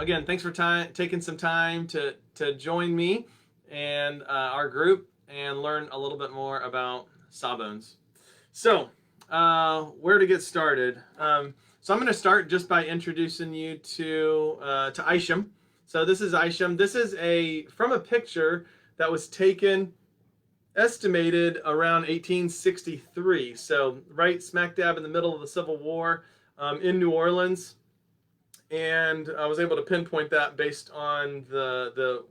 again, thanks for taking some time to join me and our group and learn a little bit more about Sawbones. So, where to get started? So I'm going to start just by introducing you to Isham. So this is Isham. This is from a picture that was taken, estimated around 1863. So right smack dab in the middle of the Civil War in New Orleans. And I was able to pinpoint that based on the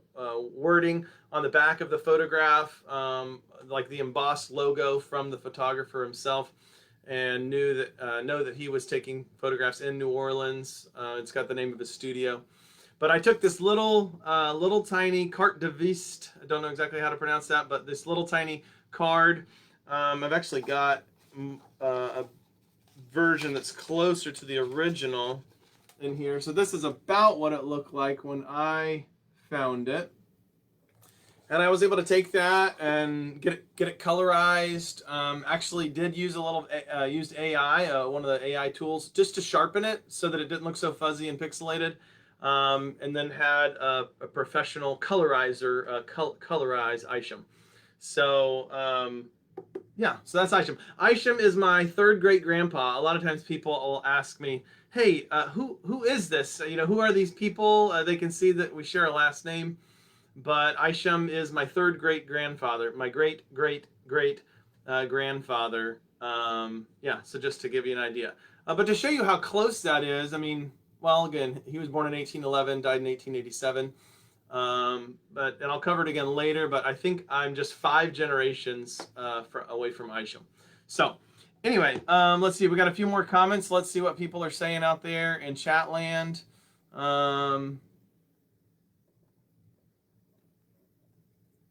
wording on the back of the photograph, like the embossed logo from the photographer himself, and know that he was taking photographs in New Orleans. It's got the name of his studio. But I took this little tiny carte de visite. I don't know exactly how to pronounce that, but this little tiny card. I've actually got a version that's closer to the original in here. So this is about what it looked like when I found it. And I was able to take that and get it colorized. Actually did use used AI, one of the AI tools, just to sharpen it so that it didn't look so fuzzy and pixelated. And then had a professional colorizer colorize Isham. So yeah, so that's Isham. Isham is my third great grandpa. A lot of times people will ask me, "Hey, who is this? Who are these people?" They can see that we share a last name. But Isham is my third great grandfather, my great grandfather. Yeah, so just to give you an idea. But to show you how close that is, I mean, well, again, he was born in 1811, died in 1887. And I'll cover it again later, but I think I'm just 5 generations away from Isham. So anyway, let's see. We got a few more comments. Let's see what people are saying out there in chat land.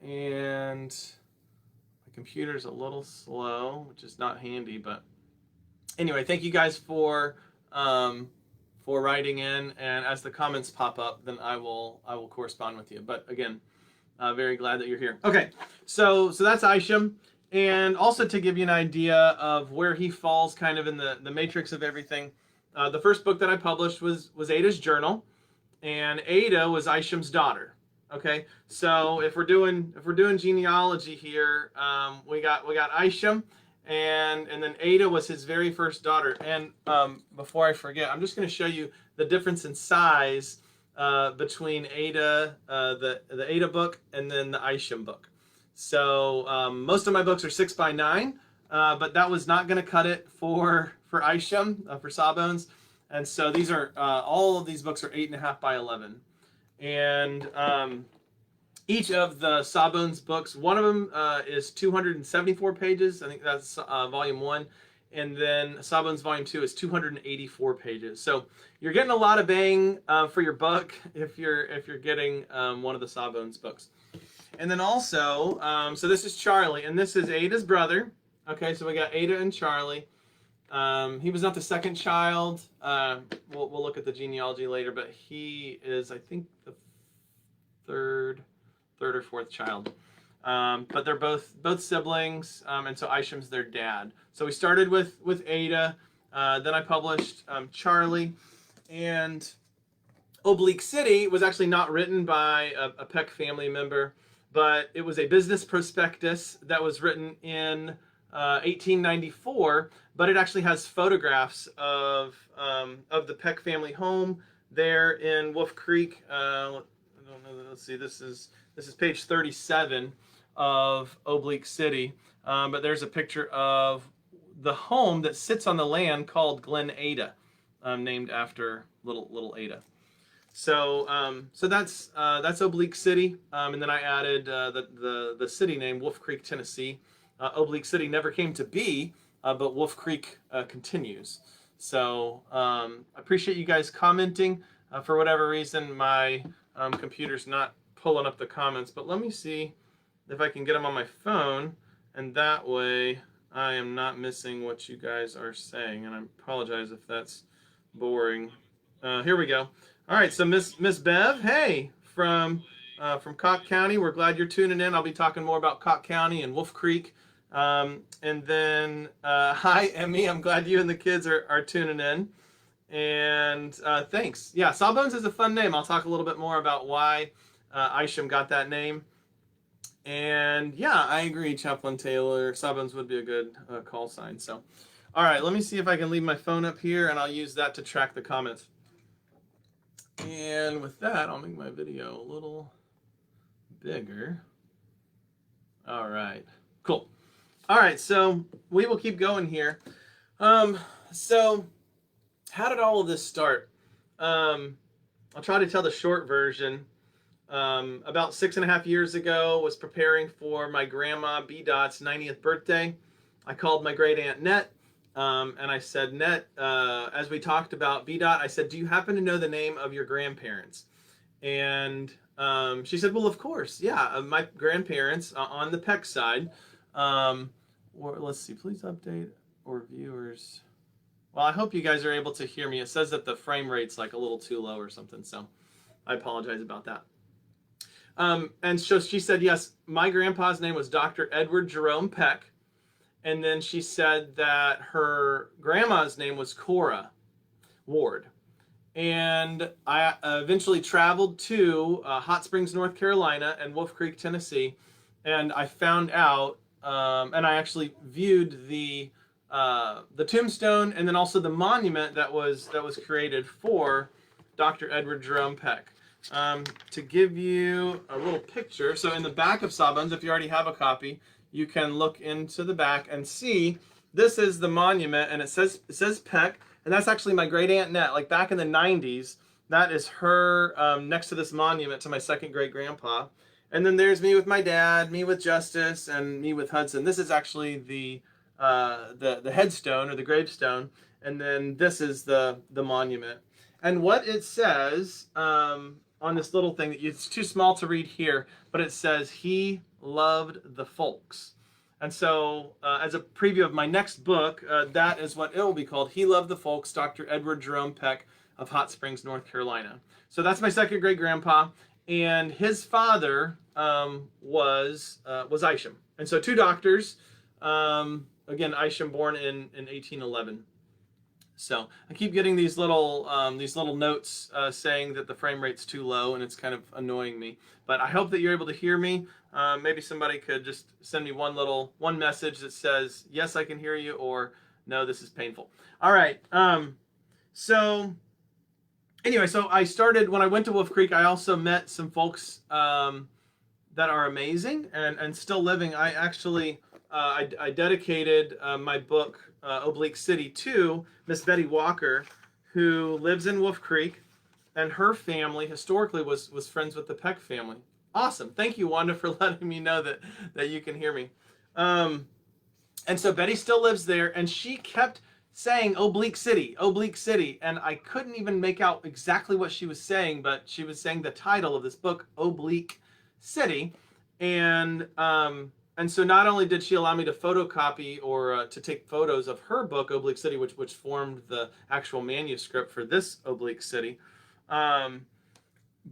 And my computer's a little slow, which is not handy, but anyway, thank you guys for writing in, and as the comments pop up, then I will correspond with you. But again, very glad that you're here. Okay, so that's Isham, and also to give you an idea of where he falls kind of in the matrix of everything, the first book that I published was Ada's Journal, and Ada was Isham's daughter. Okay, so if we're doing genealogy here, we got Isham, and then Ada was his very first daughter. And before I forget, I'm just going to show you the difference in size between Ada, the Ada book, and then the Isham book. So most of my books are 6x9, but that was not going to cut it for Isham, for Sawbones, and so these are all of these books are 8.5x11. And each of the Sawbones books, one of them is 274 pages. I think that's volume 1. And then Sawbones volume 2 is 284 pages. So you're getting a lot of bang for your buck if you're getting one of the Sawbones books. And then also, so this is Charlie, and this is Ada's brother. Okay, so we got Ada and Charlie. He was not the second child. We'll look at the genealogy later, but he is, I think, the third or fourth child. But they're both siblings, and so Isham's their dad. So we started with Ada, then I published Charlie, and Oblique City was actually not written by a Peck family member, but it was a business prospectus that was written in 1894, but it actually has photographs of the Peck family home there in Wolf Creek. Let's see, this is page 37 of Oblique City, but there's a picture of the home that sits on the land called Glen Ada, named after little Ada. So that's Oblique City, and then I added the city name, Wolf Creek, Tennessee. Oblique City never came to be, but Wolf Creek continues. So I appreciate you guys commenting. For whatever reason, my computer's not pulling up the comments, but let me see if I can get them on my phone, and that way I am not missing what you guys are saying, and I apologize if that's boring. Here we go. All right, so Miss Bev, hey, from Cocke County, we're glad you're tuning in. I'll be talking more about Cocke County and Wolf Creek. And then, hi, Emmy, I'm glad you and the kids are tuning in. And thanks. Yeah, Sawbones is a fun name. I'll talk a little bit more about why Isham got that name. And yeah, I agree, Chaplain Taylor. Sawbones would be a good call sign. So, all right, let me see if I can leave my phone up here, and I'll use that to track the comments. And with that, I'll make my video a little bigger. All right, cool. All right, so we will keep going here. So how did all of this start? I'll try to tell the short version. About 6.5 years ago, was preparing for my grandma B-Dot's 90th birthday. I called my great aunt Net, and I said, Net, as we talked about B-Dot, I said, do you happen to know the name of your grandparents? And she said, well, of course, yeah, my grandparents on the Peck side. Let's see, please update or viewers. Well, I hope you guys are able to hear me. It says that the frame rate's like a little too low or something, so I apologize about that. And so she said, yes, my grandpa's name was Dr. Edward Jerome Peck. And then she said that her grandma's name was Cora Ward. And I eventually traveled to Hot Springs, North Carolina and Wolf Creek, Tennessee. And I found out, and I actually viewed the tombstone and then also the monument that was created for Dr. Edward Jerome Peck. To give you a little picture, so in the back of Sawbones, if you already have a copy, you can look into the back and see this is the monument, and it says Peck, and that's actually my great aunt Net. Like back in the 90s, that is her next to this monument to my second great grandpa. And then there's me with my dad, me with Justice, and me with Hudson. This is actually the headstone or the gravestone, and then this is the monument. And what it says on this little thing, it's too small to read here, but it says, he loved the folks. And so as a preview of my next book, that is what it will be called, He Loved the Folks, Dr. Edward Jerome Peck of Hot Springs, North Carolina. So that's my second great grandpa, and his father was Isham. And so two doctors, again, Isham born in 1811. So I keep getting these little notes saying that the frame rate's too low, and it's kind of annoying me. But I hope that you're able to hear me. Maybe somebody could just send me one message that says, yes, I can hear you, or no, this is painful. All right. So anyway, so I started, when I went to Wolf Creek, I also met some folks that are amazing and still living. I actually, I dedicated my book, Oblique City, to Miss Betty Walker, who lives in Wolf Creek, and her family historically was friends with the Peck family. Awesome. Thank you, Wanda, for letting me know that you can hear me. And so Betty still lives there, and she kept saying Oblique City, and I couldn't even make out exactly what she was saying, but she was saying the title of this book, Oblique City. And so not only did she allow me to photocopy or to take photos of her book, Oblique City, which formed the actual manuscript for this Oblique City,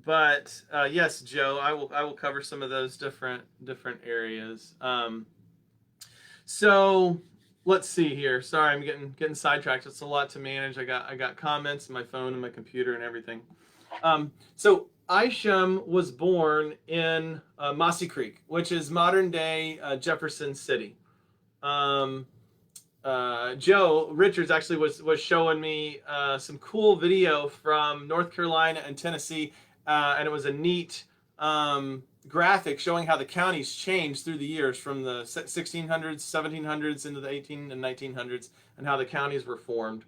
but yes, Joe, I will cover some of those different areas. So let's see here. Sorry, I'm getting sidetracked. It's a lot to manage. I got comments on my phone and my computer and everything. So Isham was born in Mossy Creek, which is modern day Jefferson City. Joe Richards actually was showing me some cool video from North Carolina and Tennessee, and it was a neat graphic showing how the counties changed through the years from the 1600s, 1700s into the 18 and 1900s, and how the counties were formed.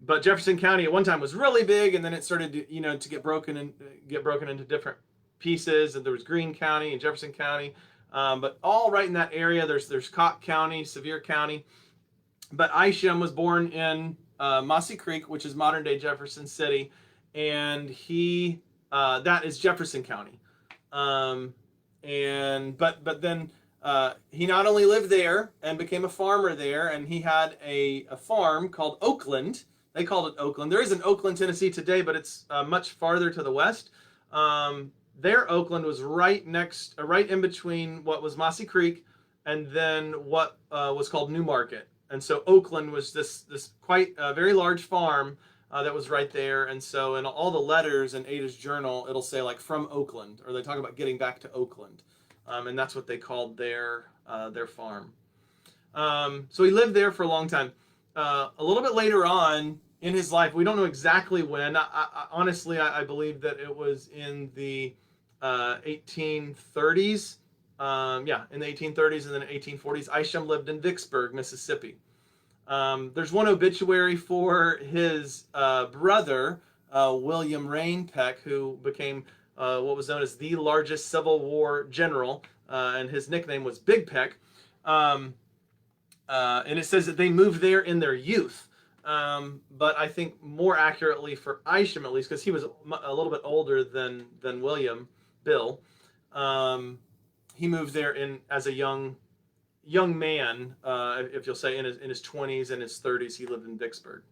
But Jefferson County at one time was really big, and then it started to get broken into different pieces. And there was Greene County and Jefferson County, but all right in that area. There's Cocke County, Sevier County. But Isham was born in Mossy Creek, which is modern day Jefferson City, and he that is Jefferson County. But then he not only lived there and became a farmer there, and he had a farm called Oakland. They called it Oakland. There is an Oakland, Tennessee today, but it's much farther to the west. Their Oakland was right in between what was Mossy Creek and then what was called New Market. so Oakland was this quite very large farm that was right there. And so in all the letters in Ada's journal, it'll say like from Oakland, or they talk about getting back to Oakland, and that's what they called their farm. So he lived there for a long time. A little bit later on in his life, we don't know exactly when. Honestly, I believe that it was in the 1830s. In the 1830s and then 1840s. Isham lived in Vicksburg, Mississippi. There's one obituary for his brother, William Rain Peck, who became what was known as the largest Civil War general, and his nickname was Big Peck. And it says that they moved there in their youth. But I think more accurately for Isham, at least, because he was a little bit older than Bill. He moved there as a young man, if you'll say, in his 20s and his 30s. He lived in Vicksburg.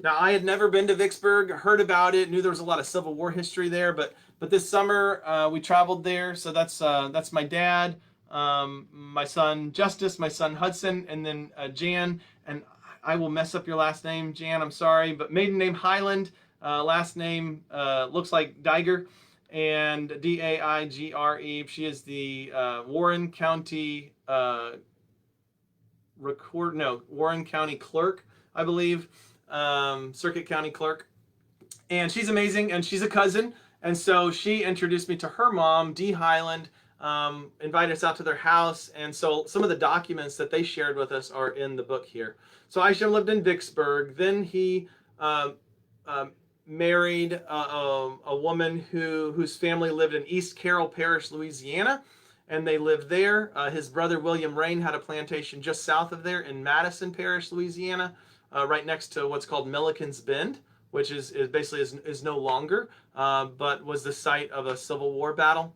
Now, I had never been to Vicksburg, heard about it, knew there was a lot of Civil War history there, but this summer we traveled there. So that's my dad, my son Justice, my son Hudson, and then Jan. And I will mess up your last name, Jan. I'm sorry, but maiden name Highland, last name looks like Diger, and Daigre. She is the Warren County Warren County clerk, I believe, circuit county clerk, and she's amazing, and she's a cousin, and so she introduced me to her mom, Dee Highland, invited us out to their house, and so some of the documents that they shared with us are in the book here. So Isham lived in Vicksburg. Then he married a woman whose family lived in East Carroll Parish, Louisiana, and they lived there. His brother William Rain had a plantation just south of there in Madison Parish, Louisiana, right next to what's called Milliken's Bend, which is basically is no longer, but was the site of a Civil War battle.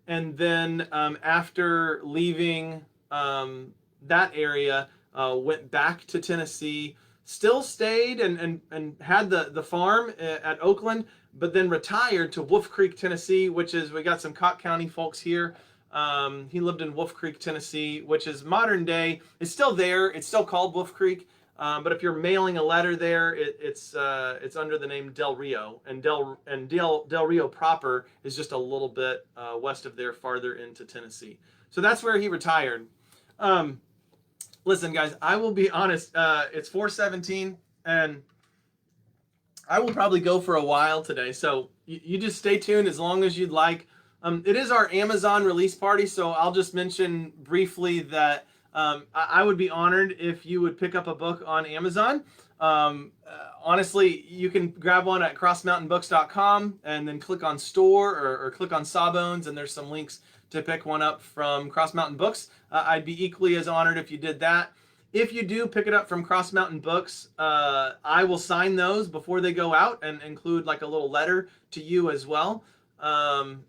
And then after leaving that area, went back to Tennessee, still stayed and had the farm at Oakland, but then retired to Wolf Creek, Tennessee, which is, we got some Cott County folks here. He lived in Wolf Creek, Tennessee, which is modern day. It's still there. It's still called Wolf Creek. But if you're mailing a letter there, it's under the name Del Rio, and Del Rio proper is just a little bit west of there, farther into Tennessee. So that's where he retired. Listen, guys, I will be honest. It's 4:17, and I will probably go for a while today. So you just stay tuned as long as you'd like. It is our Amazon release party, so I'll just mention briefly that I would be honored if you would pick up a book on Amazon. Honestly, you can grab one at crossmountainbooks.com and then click on store or click on Sawbones, and there's some links to pick one up from Cross Mountain Books. I'd be equally as honored if you did that. If you do pick it up from Cross Mountain Books, I will sign those before they go out and include like a little letter to you as well.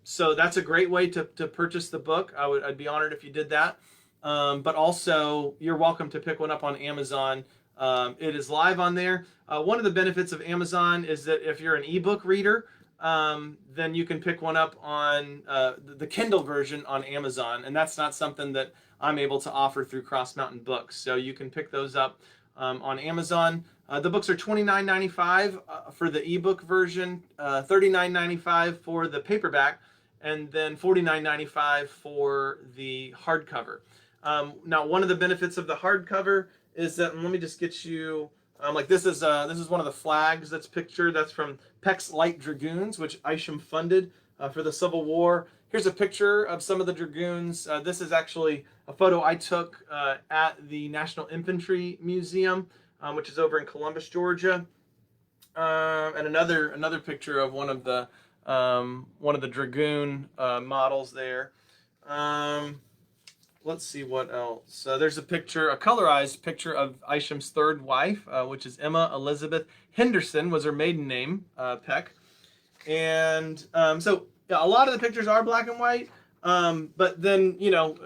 So that's a great way to purchase the book. I'd be honored if you did that. But also, you're welcome to pick one up on Amazon. It is live on there. One of the benefits of Amazon is that if you're an ebook reader, then you can pick one up on the Kindle version on Amazon, and that's not something that I'm able to offer through Cross Mountain Books. So you can pick those up on Amazon. The books are $29.95 for the ebook version, $39.95 for the paperback, and then $49.95 for the hardcover. Now, one of the benefits of the hardcover is that, let me just get you, like this is one of the flags that's pictured. That's from Peck's Light Dragoons, which Isham funded for the Civil War. Here's a picture of some of the dragoons. This is actually a photo I took at the National Infantry Museum, which is over in Columbus, Georgia, and another picture of one of the dragoon models there. Let's see what else. There's a colorized picture of Isham's third wife, which is Emma Elizabeth Henderson, was her maiden name, Peck. And so a lot of the pictures are black and white, but then,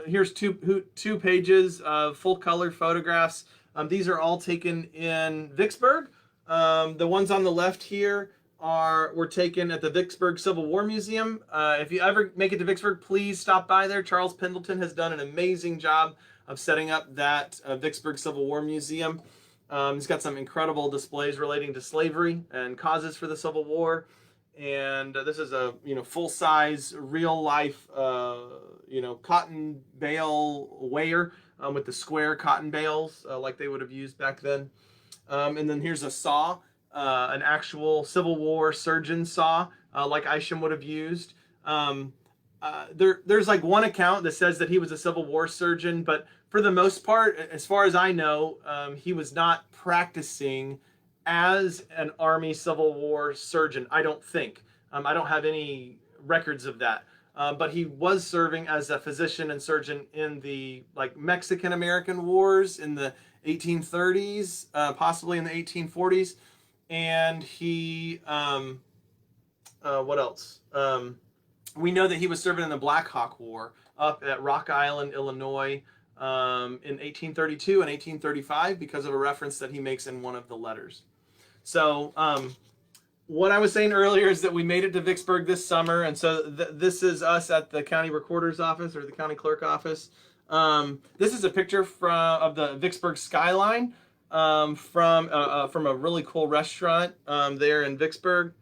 here's two pages of full color photographs. These are all taken in Vicksburg. The ones on the left here were taken at the Vicksburg Civil War Museum. If you ever make it to Vicksburg, please stop by there. Charles Pendleton has done an amazing job of setting up that Vicksburg Civil War Museum. He's got some incredible displays relating to slavery and causes for the Civil War. And this is a full-size, real-life cotton bale weigher with the square cotton bales like they would have used back then. And then here's a saw, an actual Civil War surgeon saw like Isham would have used. There's like one account that says that he was a Civil War surgeon, but for the most part, as far as I know, he was not practicing as an Army Civil War surgeon, I don't think. I don't have any records of that. But he was serving as a physician and surgeon in the Mexican-American Wars in the 1830s, possibly in the 1840s. And he, what else? We know that he was serving in the Black Hawk War up at Rock Island, Illinois, in 1832 and 1835 because of a reference that he makes in one of the letters. So what I was saying earlier is that we made it to Vicksburg this summer, and so this is us at the county recorder's office or the county clerk office. This is a picture of the Vicksburg skyline from a really cool restaurant there in Vicksburg.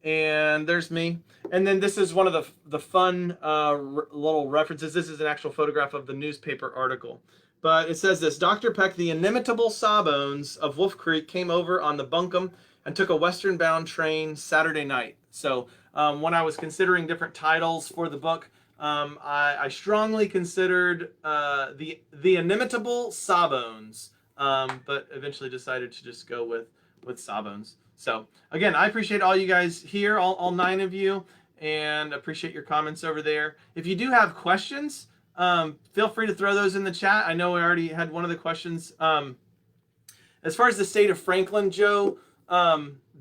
And there's me. And then this is one of the fun little references. This is an actual photograph of the newspaper article. But it says this: Dr. Peck, the inimitable Sawbones of Wolf Creek, came over on the Buncombe and took a western-bound train Saturday night. So when I was considering different titles for the book, I strongly considered the inimitable Sawbones, but eventually decided to just go with Sawbones. So again, I appreciate all you guys here, all 9 of you, and appreciate your comments over there. If you do have questions, feel free to throw those in the chat. I know we already had one of the questions. As far as the state of Franklin, Joe,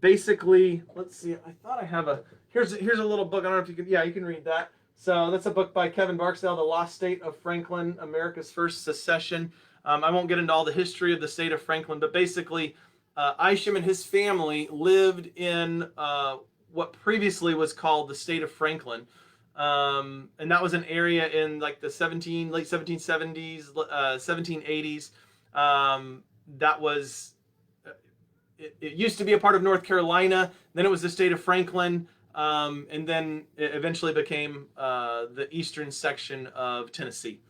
basically, let's see. I thought I have here's a little book. I don't know if you can. Yeah, you can read that. So that's a book by Kevin Barksdale, The Lost State of Franklin, America's First Secession. I won't get into all the history of the state of Franklin, but basically, Isham and his family lived in what previously was called the state of Franklin. And that was an area in like the late 1770s, 1780s. That was, it used to be a part of North Carolina. Then it was the state of Franklin. And then it eventually became the eastern section of Tennessee.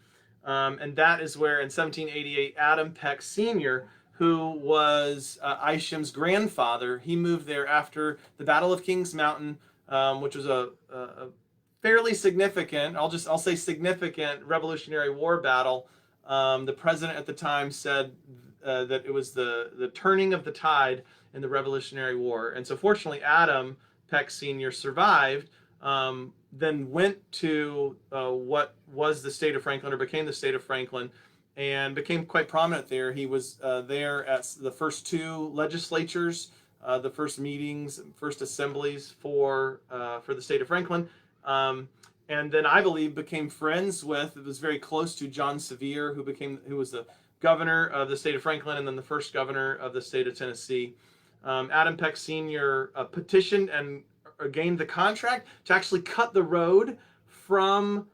And that is where in 1788, Adam Peck Sr., who was Isham's grandfather, he moved there after the Battle of Kings Mountain, which was a fairly significant, I'll say significant Revolutionary War battle. The president at the time said that it was the turning of the tide in the Revolutionary War. And so fortunately, Adam Peck Sr. survived, then went to what was the state of Franklin, or became the state of Franklin, and became quite prominent there. He was there at the first 2 legislatures, the first meetings, first assemblies for the state of Franklin. And then I believe became friends with, it was very close to John Sevier, who was the governor of the state of Franklin and then the first governor of the state of Tennessee. Adam Peck Sr. Petitioned and gained the contract to actually cut the road from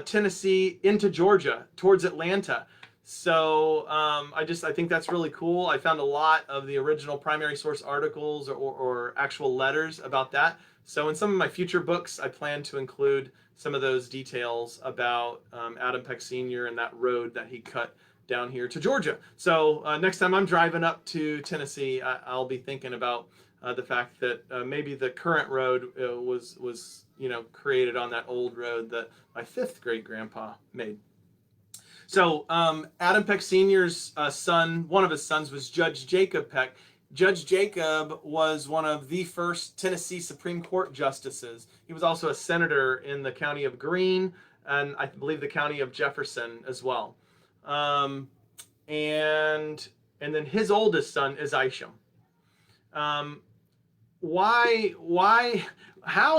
Tennessee into Georgia towards Atlanta. So I think that's really cool. I found a lot of the original primary source articles or actual letters about that. So in some of my future books, I plan to include some of those details about Adam Peck Sr. and that road that he cut down here to Georgia. So next time I'm driving up to Tennessee, I'll be thinking about the fact that maybe the current road was created on that old road that my 5th great grandpa made. So Adam Peck Sr.'s son, one of his sons, was Judge Jacob Peck. Judge Jacob was one of the first Tennessee Supreme Court justices. He was also a senator in the county of Greene and I believe the county of Jefferson as well. And then his oldest son is Isham. How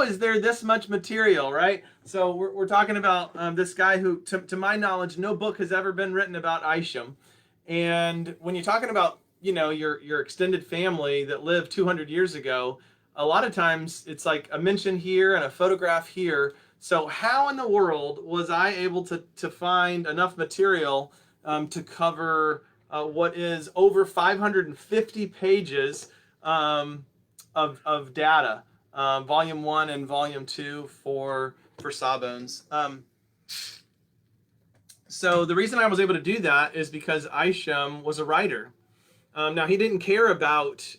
is there this much material, right? So we're talking about this guy who, to my knowledge, no book has ever been written about Isham. And when you're talking about, your extended family that lived 200 years ago, a lot of times it's like a mention here and a photograph here. So how in the world was I able to find enough material to cover what is over 550 pages of data, volume 1 and volume 2 for Sawbones. So the reason I was able to do that is because Isham was a writer. Now, he didn't care about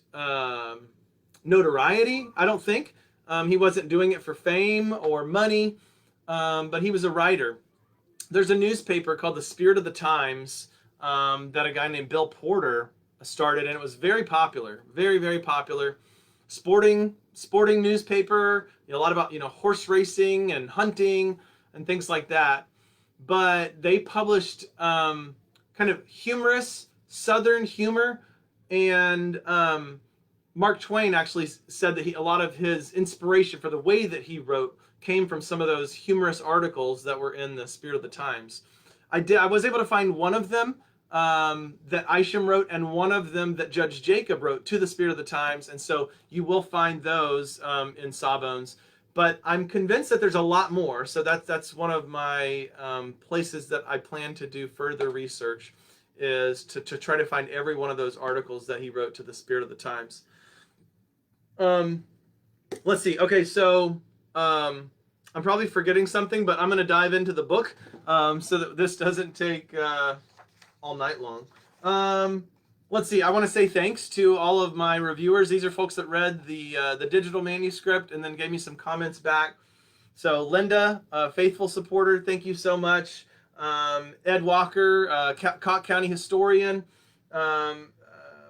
notoriety, I don't think. He wasn't doing it for fame or money, but he was a writer. There's a newspaper called the Spirit of the Times that a guy named Bill Porter started, and it was very popular, very, very popular. Sporting newspaper, a lot about horse racing and hunting and things like that. But they published kind of humorous Southern humor, and Mark Twain actually said that a lot of his inspiration for the way that he wrote came from some of those humorous articles that were in the Spirit of the Times. I was able to find one of them that Isham wrote, and one of them that Judge Jacob wrote to the Spirit of the Times, and so you will find those in Sawbones. But I'm convinced that there's a lot more, so that's one of my places that I plan to do further research, is to try to find every one of those articles that he wrote to the Spirit of the Times. Let's see. Okay, so I'm probably forgetting something, but I'm going to dive into the book so that this doesn't take all night long. Let's see. I want to say thanks to all of my reviewers. These are folks that read the digital manuscript and then gave me some comments back. So Linda, faithful supporter, thank you so much. Ed Walker, Cocke County historian,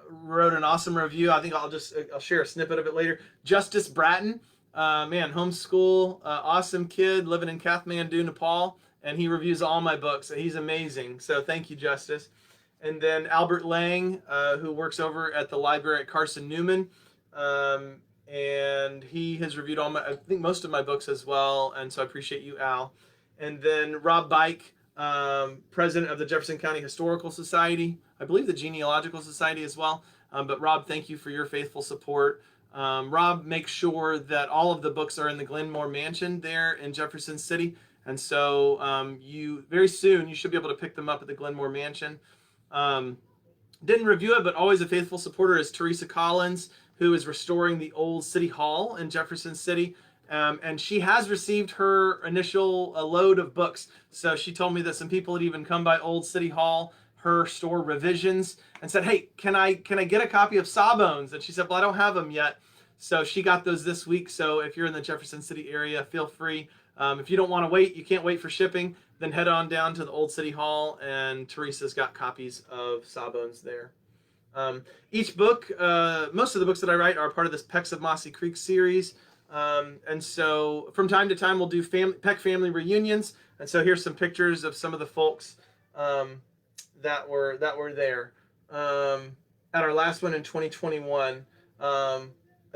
wrote an awesome review. I think I'll share a snippet of it later. Justice Bratton, man, homeschool, awesome kid living in Kathmandu, Nepal, and he reviews all my books. He's amazing. So thank you, Justice. And then Albert Lang, who works over at the library at Carson Newman, and he has reviewed I think most of my books as well, and so I appreciate you, Al. And then Rob Bike, president of the Jefferson County Historical Society, I believe the Genealogical Society as well. But Rob, thank you for your faithful support. Rob makes sure that all of the books are in the Glenmore Mansion there in Jefferson City, and so very soon you should be able to pick them up at the Glenmore Mansion. Didn't review it, but always a faithful supporter is Teresa Collins, who is restoring the old City Hall in Jefferson City. And she has received her initial load of books. So she told me that some people had even come by Old City Hall, her store Revisions, and said, hey, can I get a copy of Sawbones? And she said, well, I don't have them yet. So she got those this week. So if you're in the Jefferson City area, feel free. If you don't want to wait, you can't wait for shipping, then head on down to the Old City Hall, and Teresa's got copies of Sawbones there. Each book, most of the books that I write are part of this Pecks of Mossy Creek series. And so from time to time, we'll do Peck family reunions. And so here's some pictures of some of the folks that were there. At our last one in 2021, I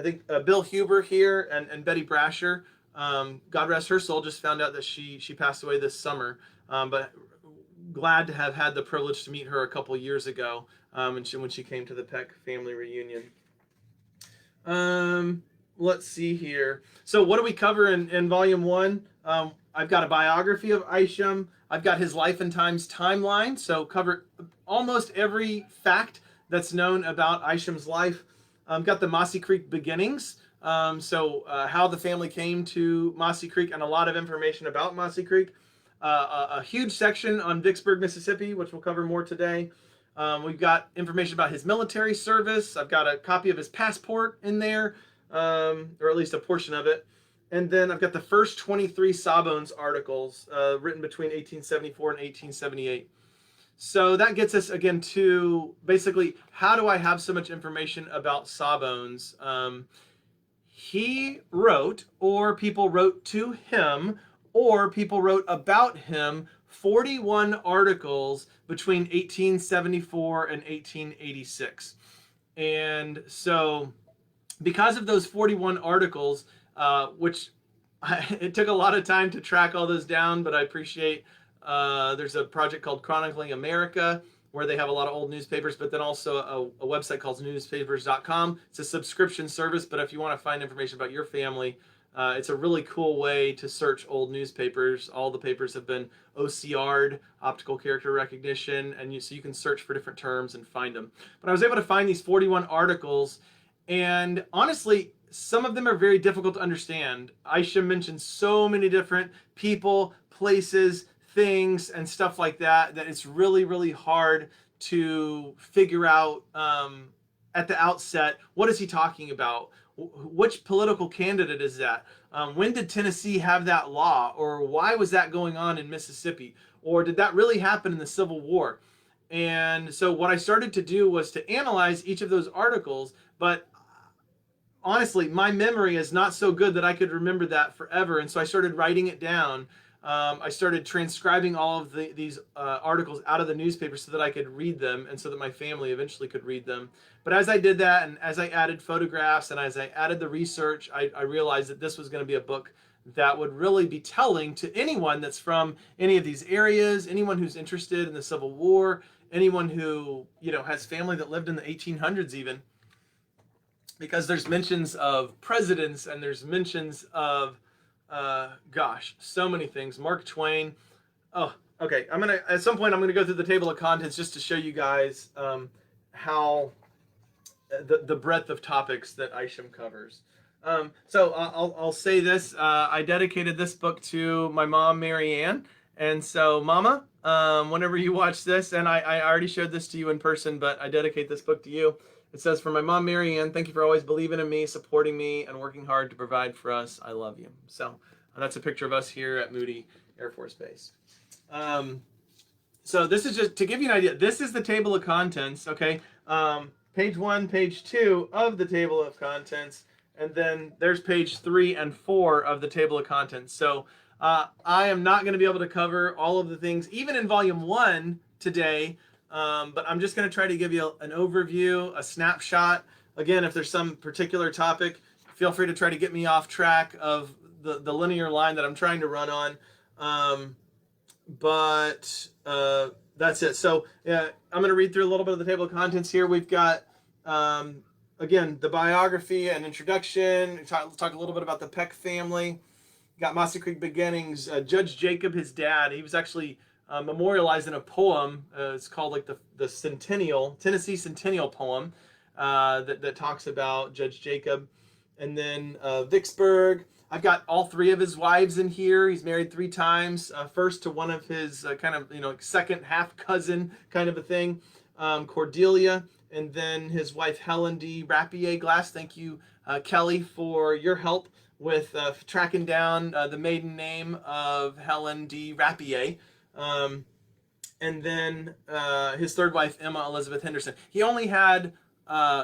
think Bill Huber here and Betty Brasher, God rest her soul, just found out that she passed away this summer. But glad to have had the privilege to meet her a couple years ago when she came to the Peck family reunion. Let's see here. So what do we cover in volume 1? I've got a biography of Isham. I've got his life and times timeline. So cover almost every fact that's known about Isham's life. Got the Mossy Creek beginnings. So how the family came to Mossy Creek and a lot of information about Mossy Creek. A huge section on Vicksburg, Mississippi, which we'll cover more today. We've got information about his military service. I've got a copy of his passport in there. Or at least a portion of it. And then I've got the first 23 Sawbones articles written between 1874 and 1878. So that gets us again to basically, how do I have so much information about Sawbones? He wrote, or people wrote to him, or people wrote about him 41 articles between 1874 and 1886. And so because of those 41 articles, which it took a lot of time to track all those down, but I appreciate there's a project called Chronicling America where they have a lot of old newspapers, but then also a website called newspapers.com. It's a subscription service, but if you want to find information about your family, It's a really cool way to search old newspapers. All the papers have been OCR'd, optical character recognition, and so you can search for different terms and find them. But I was able to find these 41 articles, and honestly, some of them are very difficult to understand. Isham mentioned so many different people, places, things, and stuff like that, that it's really, really hard to figure out at the outset, what is he talking about? Which political candidate is that? When did Tennessee have that law? Or why was that going on in Mississippi? Or did that really happen in the Civil War? And so what I started to do was to analyze each of those articles, but honestly, my memory is not so good that I could remember that forever. And so I started writing it down. I started transcribing all of these articles out of the newspaper so that I could read them, and so that my family eventually could read them. But as I did that, and as I added photographs, and as I added the research, I realized that this was going to be a book that would really be telling to anyone that's from any of these areas, anyone who's interested in the Civil War, anyone who, you know, has family that lived in the 1800s even. Because there's mentions of presidents, and there's mentions of gosh, so many things. Mark Twain. Oh, okay. At some point I'm gonna go through the table of contents just to show you guys how the breadth of topics that Isham covers. So I'll say this. I dedicated this book to my mom, Mary Ann. And so, Mama, whenever you watch this, and I already showed this to you in person, but I dedicate this book to you. It says, "For my mom, Mary Ann, thank you for always believing in me, supporting me, and working hard to provide for us. I love you." So that's a picture of us here at Moody Air Force Base. So this is just to give you an idea. This is the table of contents, okay? Page 1, page 2 of the table of contents, and then there's page 3 and 4 of the table of contents. So I am not going to be able to cover all of the things, even in volume 1 today. But I'm just going to try to give you an overview, a snapshot. Again, if there's some particular topic, feel free to try to get me off track of the linear line that I'm trying to run on. But that's it. So I'm going to read through a little bit of the table of contents here. We've got, again, the biography and introduction. Talk a little bit about the Peck family. Got Mossy Creek beginnings. Judge Jacob, his dad, he was actually memorialized in a poem. It's called like the Tennessee Centennial poem that talks about Judge Jacob. And then Vicksburg. I've got all 3 of his wives in here. He's married 3 times. First to one of his kind of, second half cousin kind of a thing, Cordelia. And then his wife, Helen D. Rapier Glass. Thank you, Kelly, for your help with tracking down the maiden name of Helen D. Rapier. And then his 3rd wife, Emma Elizabeth Henderson. He only had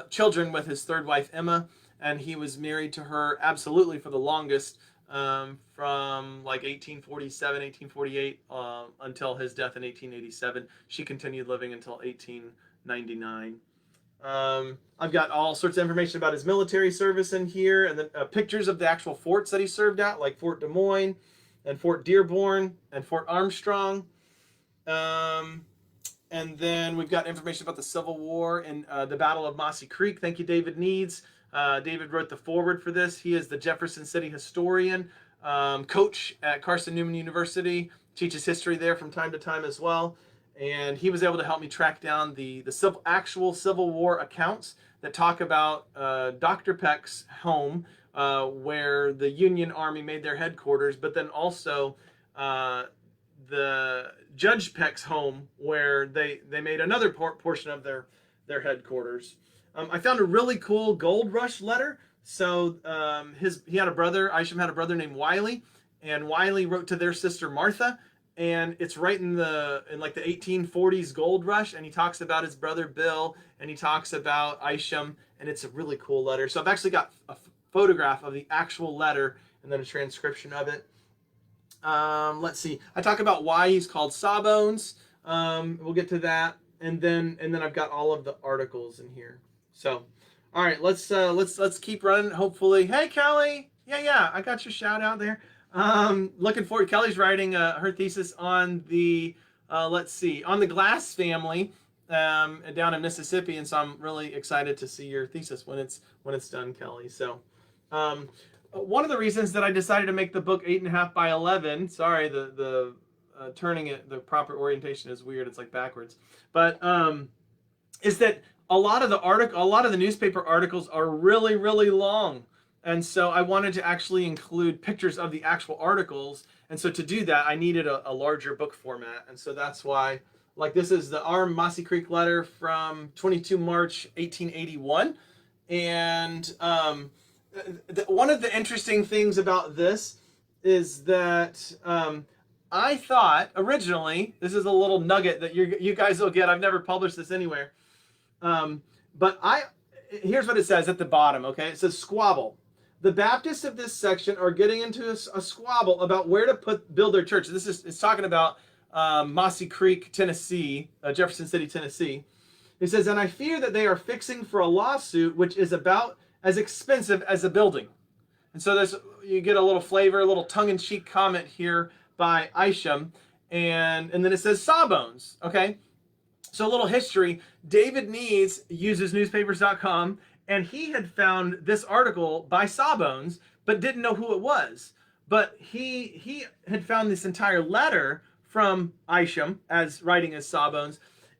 children with his 3rd wife, Emma, and he was married to her absolutely for the longest, from like 1847, 1848 until his death in 1887. She continued living until 1899. I've got all sorts of information about his military service in here, and then pictures of the actual forts that he served at, like Fort Des Moines and Fort Dearborn and Fort Armstrong. And then we've got information about the Civil War and the Battle of Mossy Creek. Thank you, David Needs. David wrote the foreword for this. He is the Jefferson City historian, coach at Carson Newman University, teaches history there from time to time as well. And he was able to help me track down the actual Civil War accounts that talk about Dr. Peck's home, where the Union Army made their headquarters, but then also the Judge Peck's home, where they made another portion of their headquarters. I found a really cool Gold Rush letter. So he had a brother, Isham had a brother named Wiley, and Wiley wrote to their sister Martha, and it's right in like the 1840s gold rush, and he talks about his brother Bill, and he talks about Isham, and it's a really cool letter. So I've actually got a photograph of the actual letter and then a transcription of it. Let's see. I talk about why he's called Sawbones. We'll get to that, and then I've got all of the articles in here. So, all right, let's keep running. Hopefully, hey Kelly, yeah, I got your shout out there. Looking forward. Kelly's writing her thesis on the on the Glass family down in Mississippi, and so I'm really excited to see your thesis when it's done, Kelly. So, one of the reasons that I decided to make the book 8.5 by 11. Sorry, the turning it, the proper orientation is weird. It's like backwards. But is that a lot of the newspaper articles are really, really long. And so I wanted to actually include pictures of the actual articles. And so to do that, I needed a larger book format. And so that's why, like, this is the Arm Mossy Creek letter from 22 March 1881. And one of the interesting things about this is that I thought originally, this is a little nugget that you guys will get. I've never published this anywhere. But here's what it says at the bottom, okay? It says squabble. The Baptists of this section are getting into a squabble about where to build their church. It's talking about Mossy Creek, Tennessee, Jefferson City, Tennessee. It says, and I fear that they are fixing for a lawsuit which is about as expensive as a building. And so you get a little flavor, a little tongue-in-cheek comment here by Isham. And then it says Sawbones, okay? So a little history. David Needs uses newspapers.com, and he had found this article by Sawbones, but didn't know who it was. But he had found this entire letter from Isham as writing as Sawbones.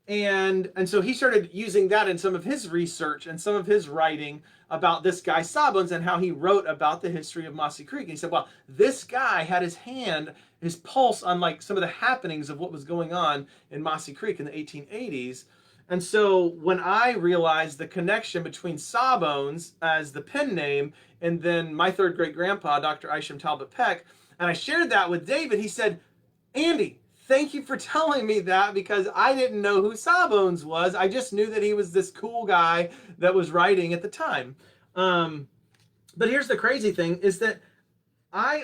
And so he started using that in some of his research and some of his writing about this guy Sawbones and how he wrote about the history of Mossy Creek. And he said, well, this guy had his pulse on like some of the happenings of what was going on in Mossy Creek in the 1880s. And so when I realized the connection between Sawbones as the pen name and then my third great grandpa, Dr. Isham Talbot Peck, and I shared that with David, he said, Andy, thank you for telling me that, because I didn't know who Sawbones was. I just knew that he was this cool guy that was writing at the time. But here's the crazy thing is that I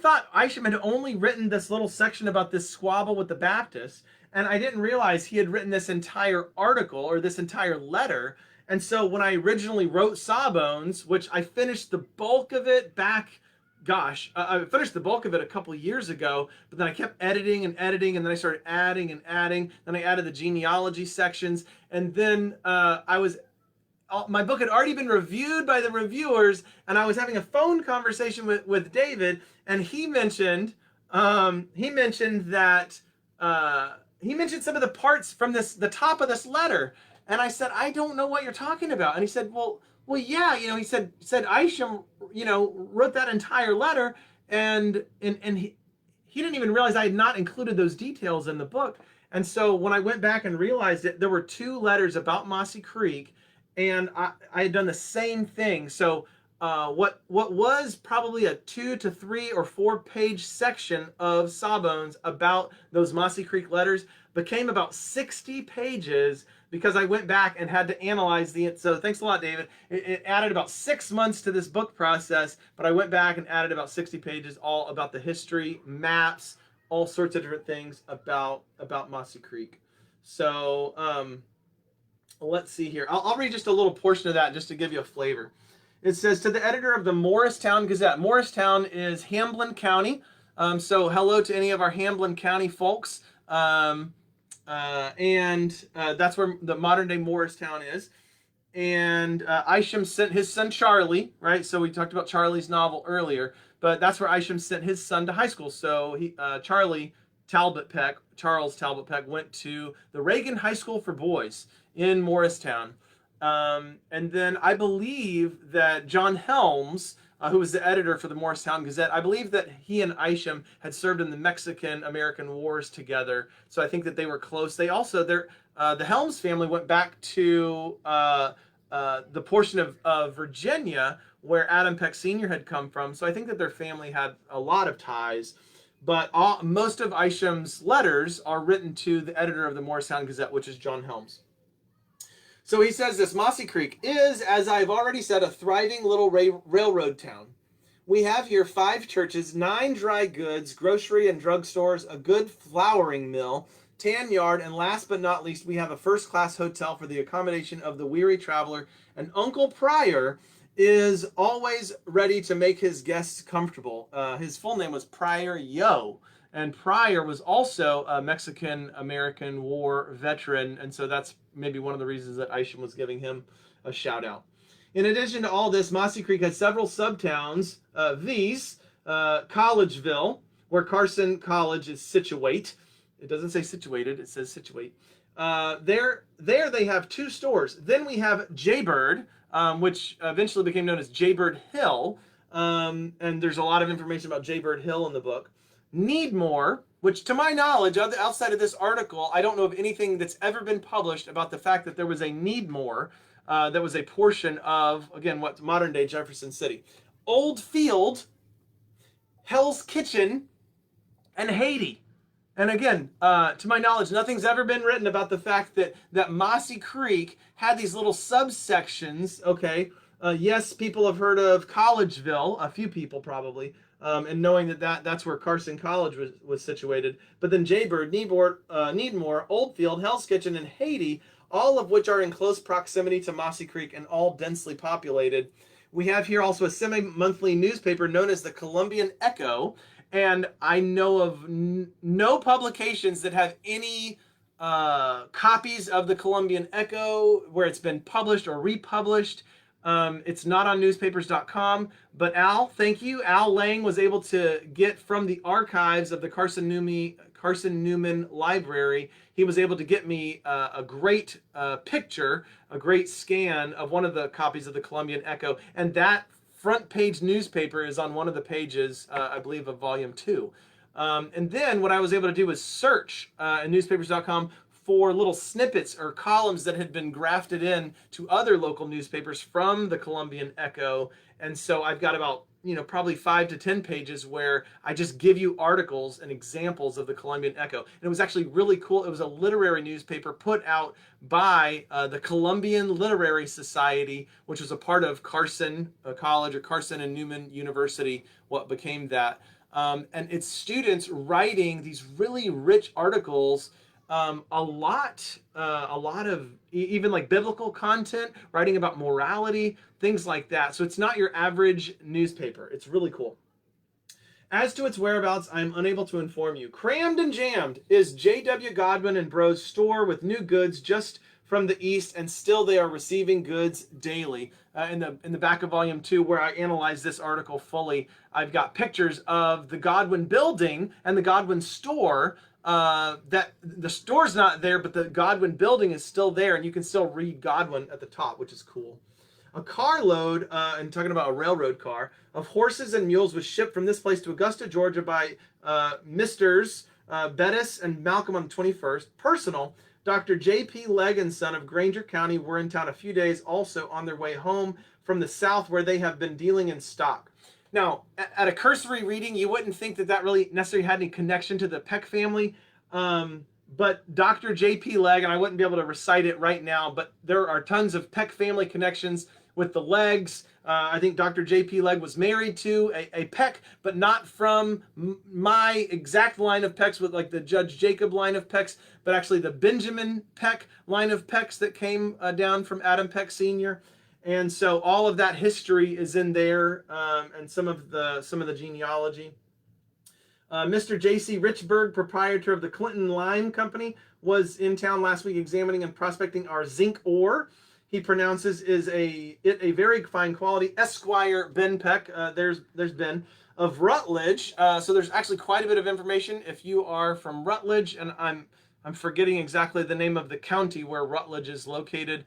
thought Isham had only written this little section about this squabble with the Baptists, and I didn't realize he had written this entire article or this entire letter. And so when I originally wrote Sawbones, which I finished the bulk of it back, I finished the bulk of it a couple years ago, but then I kept editing, and then I started adding and adding. Then I added the genealogy sections, and then my book had already been reviewed by the reviewers, and I was having a phone conversation with David, and he mentioned that he mentioned some of the parts from the top of this letter, and I said, I don't know what you're talking about. And he said, well, yeah, he said Isham, wrote that entire letter, and he didn't even realize I had not included those details in the book. And so when I went back and realized it, there were 2 letters about Mossy Creek, and I had done the same thing. So what was probably a 2 to 3 or 4 page section of Sawbones about those Mossy Creek letters became about 60 pages, because I went back and had to analyze so thanks a lot, David. It added about 6 months to this book process, but I went back and added about 60 pages all about the history, maps, all sorts of different things about Mossy Creek. So let's see here. I'll read just a little portion of that just to give you a flavor. It says, to the editor of the Morristown Gazette. Morristown is Hamblin County. So hello to any of our Hamblin County folks. That's where the modern day Morristown is. And Isham sent his son Charlie, right? So we talked about Charlie's novel earlier, but that's where Isham sent his son to high school. So Charles Talbot Peck went to the Reagan High School for Boys in Morristown. And then I believe that John Helms, who was the editor for the Morristown Gazette, I believe that he and Isham had served in the Mexican-American Wars together. So I think that they were close. They also, the Helms family went back to the portion of Virginia where Adam Peck Sr. had come from. So I think that their family had a lot of ties. But most of Isham's letters are written to the editor of the Morristown Gazette, which is John Helms. So he says this, Mossy Creek is, as I've already said, a thriving little railroad town. We have here 5 churches, 9 dry goods, grocery and drugstores, a good flouring mill, tan yard, and last but not least, we have a first-class hotel for the accommodation of the weary traveler. And Uncle Pryor is always ready to make his guests comfortable. His full name was Pryor Yo. And Pryor was also a Mexican-American War veteran, and so that's maybe one of the reasons that Isham was giving him a shout-out. In addition to all this, Mossy Creek has several subtowns. Collegeville, where Carson College is situate. It doesn't say situated, it says situate. There they have 2 stores. Then we have Jaybird, which eventually became known as Jaybird Hill. And there's a lot of information about Jaybird Hill in the book. Needmore, which to my knowledge, outside of this article, I don't know of anything that's ever been published about the fact that there was a Needmore that was a portion of, again, what's modern day Jefferson City. Old Field, Hell's Kitchen, and Haiti. And again, to my knowledge, nothing's ever been written about the fact that Mossy Creek had these little subsections, okay? Yes, people have heard of Collegeville, a few people probably, and knowing that's where Carson College was situated. But then Jaybird, Needmore, Oldfield, Hell's Kitchen, and Haiti, all of which are in close proximity to Mossy Creek and all densely populated. We have here also a semi-monthly newspaper known as the Columbian Echo, and I know of no publications that have any copies of the Columbian Echo where it's been published or republished. It's not on newspapers.com, but Al, thank you. Al Lang was able to get from the archives of the Carson Newman Library, he was able to get me a great picture, a great scan of one of the copies of the Columbian Echo, and that front page newspaper is on one of the pages, I believe, of volume 2. And then what I was able to do was search in newspapers.com for little snippets or columns that had been grafted in to other local newspapers from the Columbian Echo. And so I've got about, probably 5 to 10 pages where I just give you articles and examples of the Columbian Echo. And it was actually really cool. It was a literary newspaper put out by the Columbian Literary Society, which was a part of Carson College or Carson and Newman University, what became that. And it's students writing these really rich articles, a lot of even like biblical content, writing about morality, things like that. So it's not your average newspaper. It's really cool. As to its whereabouts, I am unable to inform you. Crammed and Jammed is J.W. Godwin and Bros store with new goods just from the east, and still they are receiving goods daily. In the back of volume 2, where I analyze this article fully, I've got pictures of the Godwin building and the Godwin store. That the store's not there, but the Godwin building is still there, and you can still read Godwin at the top, which is cool. A carload, and talking about a railroad car, of horses and mules was shipped from this place to Augusta, Georgia by Misters Bettis and Malcolm on the 21st. Personal, Dr. J.P. Legg and son of Granger County were in town a few days, also on their way home from the south, where they have been dealing in stock. Now, at a cursory reading, you wouldn't think that really necessarily had any connection to the Peck family, but Dr. J.P. Legg, and I wouldn't be able to recite it right now, but there are tons of Peck family connections with the Leggs. I think Dr. J.P. Legg was married to a Peck, but not from my exact line of Pecks, with like the Judge Jacob line of Pecks, but actually the Benjamin Peck line of Pecks that came down from Adam Peck Sr. And so all of that history is in there, and some of the genealogy. Mr. J.C. Richburg, proprietor of the Clinton Lime Company, was in town last week examining and prospecting our zinc ore. He pronounces it a very fine quality. Esquire Ben Peck, there's Ben, of Rutledge. So there's actually quite a bit of information if you are from Rutledge, and I'm forgetting exactly the name of the county where Rutledge is located.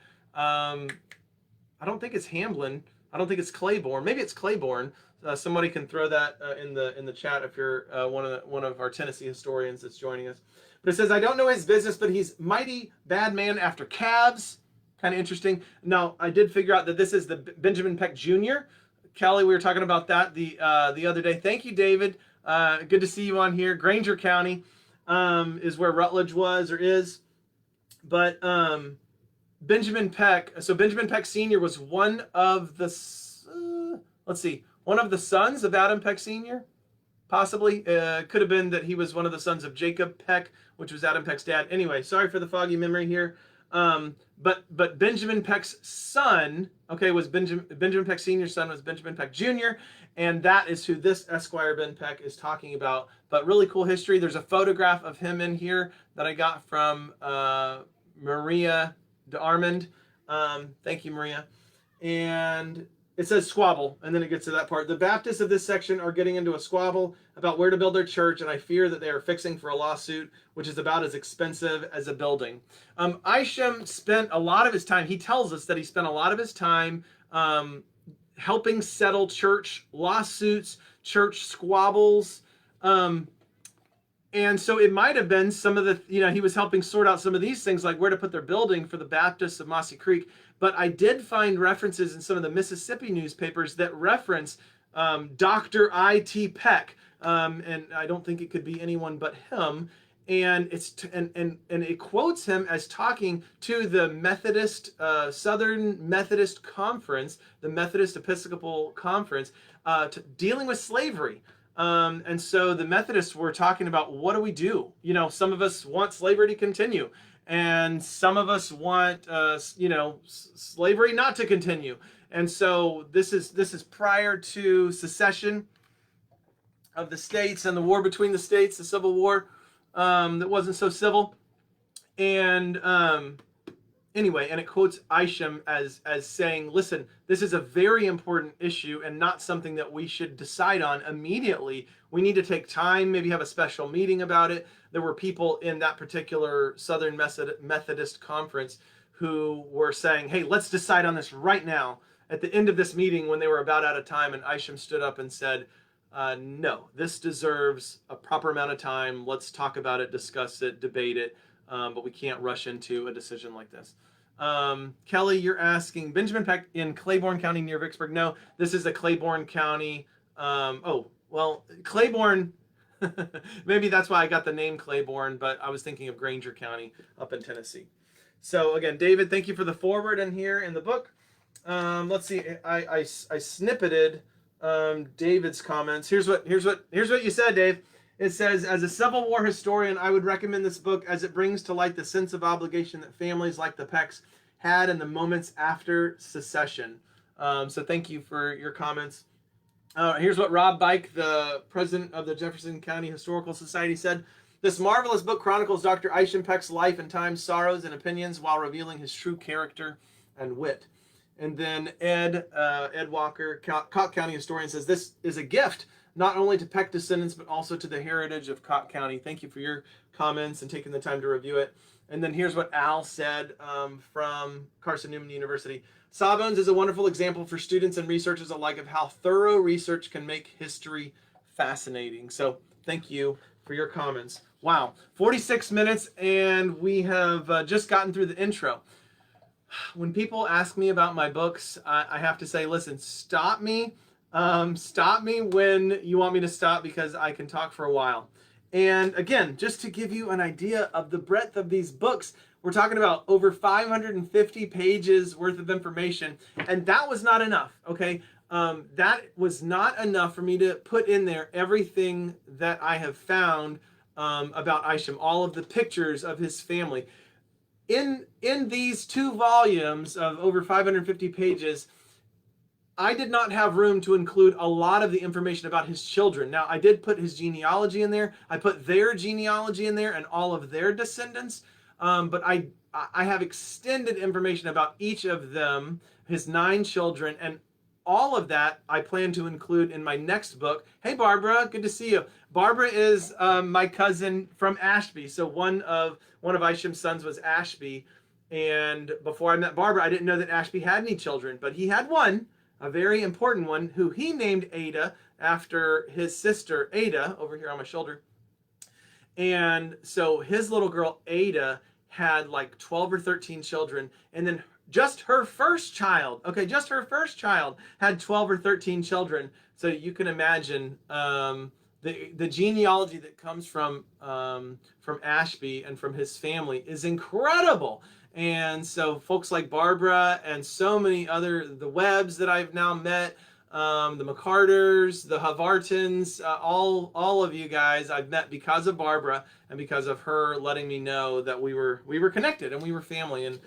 I don't think it's Hamblin. I don't think it's Claiborne. Maybe it's Claiborne. Somebody can throw that in the chat if you're one of our Tennessee historians that's joining us. But it says, I don't know his business, but he's mighty bad man after calves. Kind of interesting. Now, I did figure out that this is the Benjamin Peck Jr. Kelly, we were talking about that the other day. Thank you, David. Good to see you on here. Granger County is where Rutledge was or is. But Benjamin Peck, so Benjamin Peck Sr. was one of the, one of the sons of Adam Peck Sr., possibly. Could have been that he was one of the sons of Jacob Peck, which was Adam Peck's dad. Anyway, sorry for the foggy memory here. But Benjamin Peck's son, was Benjamin Peck Sr.'s son was Benjamin Peck Jr., and that is who this Esquire Ben Peck is talking about. But really cool history. There's a photograph of him in here that I got from Maria DeArmond. Thank you, Maria. and it says squabble, and then it gets to that part. The Baptists of this section are getting into a squabble about where to build their church, and I fear that they are fixing for a lawsuit, which is about as expensive as a building. Isham spent a lot of his time, he tells us that he spent a lot of his time helping settle church lawsuits, church squabbles, and so it might have been some of the, he was helping sort out some of these things, like where to put their building for the Baptists of Mossy Creek. But I did find references in some of the Mississippi newspapers that reference Dr. I.T. Peck, and I don't think it could be anyone but him. And and it quotes him as talking to the Methodist Southern Methodist Conference, the Methodist Episcopal Conference, dealing with slavery. And so the Methodists were talking about, what do we do? Some of us want slavery to continue, and some of us want, slavery not to continue. And so this is prior to secession of the states and the war between the states, the Civil War, that wasn't so civil. And anyway, and it quotes Isham as saying, listen, this is a very important issue and not something that we should decide on immediately. We need to take time, maybe have a special meeting about it. There were people in that particular Southern Methodist Conference who were saying, hey, let's decide on this right now. At the end of this meeting, when they were about out of time, and Isham stood up and said, no, this deserves a proper amount of time. Let's talk about it, discuss it, debate it. But we can't rush into a decision like this. Kelly, you're asking, Benjamin Peck in Claiborne County near Vicksburg. No, this is a Claiborne County. Claiborne, maybe that's why I got the name Claiborne, but I was thinking of Granger County up in Tennessee. So again, David, thank you for the forward in here in the book. Let's see, I snippeted David's comments. Here's what you said, Dave. It says, as a Civil War historian, I would recommend this book as it brings to light the sense of obligation that families like the Pecks had in the moments after secession. So thank you for your comments. Here's what Rob Bike, the president of the Jefferson County Historical Society, said. This marvelous book chronicles Dr. Isham Peck's life and times, sorrows, and opinions while revealing his true character and wit. And then Ed Walker, Cocke County historian, says, this is a gift not only to Peck descendants, but also to the heritage of Cocke County. Thank you for your comments and taking the time to review it. And then here's what Al said from Carson Newman University. Sawbones is a wonderful example for students and researchers alike of how thorough research can make history fascinating. So thank you for your comments. Wow, 46 minutes, and we have just gotten through the intro. When people ask me about my books, I have to say, listen, stop me. Stop me when you want me to stop, because I can talk for a while. And again, just to give you an idea of the breadth of these books, we're talking about over 550 pages worth of information, and that was not enough, okay? That was not enough for me to put in there everything that I have found about Isham, all of the pictures of his family. In these 2 volumes of over 550 pages, I did not have room to include a lot of the information about his children. Now, I did put his genealogy in there. I put their genealogy in there and all of their descendants. But I have extended information about each of them, his 9 children, and all of that I plan to include in my next book. Hey, Barbara, good to see you. Barbara is my cousin from Ashby. So one of Isham's sons was Ashby. And before I met Barbara, I didn't know that Ashby had any children, but he had one, a very important one, who he named Ada after his sister Ada, over here on my shoulder. And so his little girl Ada had like 12 or 13 children, and then just her first child, had 12 or 13 children. So you can imagine the genealogy that comes from Ashby and from his family is incredible. And so folks like Barbara and so many other, the Webbs that I've now met, the McCarters, the Havartons, all of you guys I've met because of Barbara and because of her letting me know that we were connected and we were family. And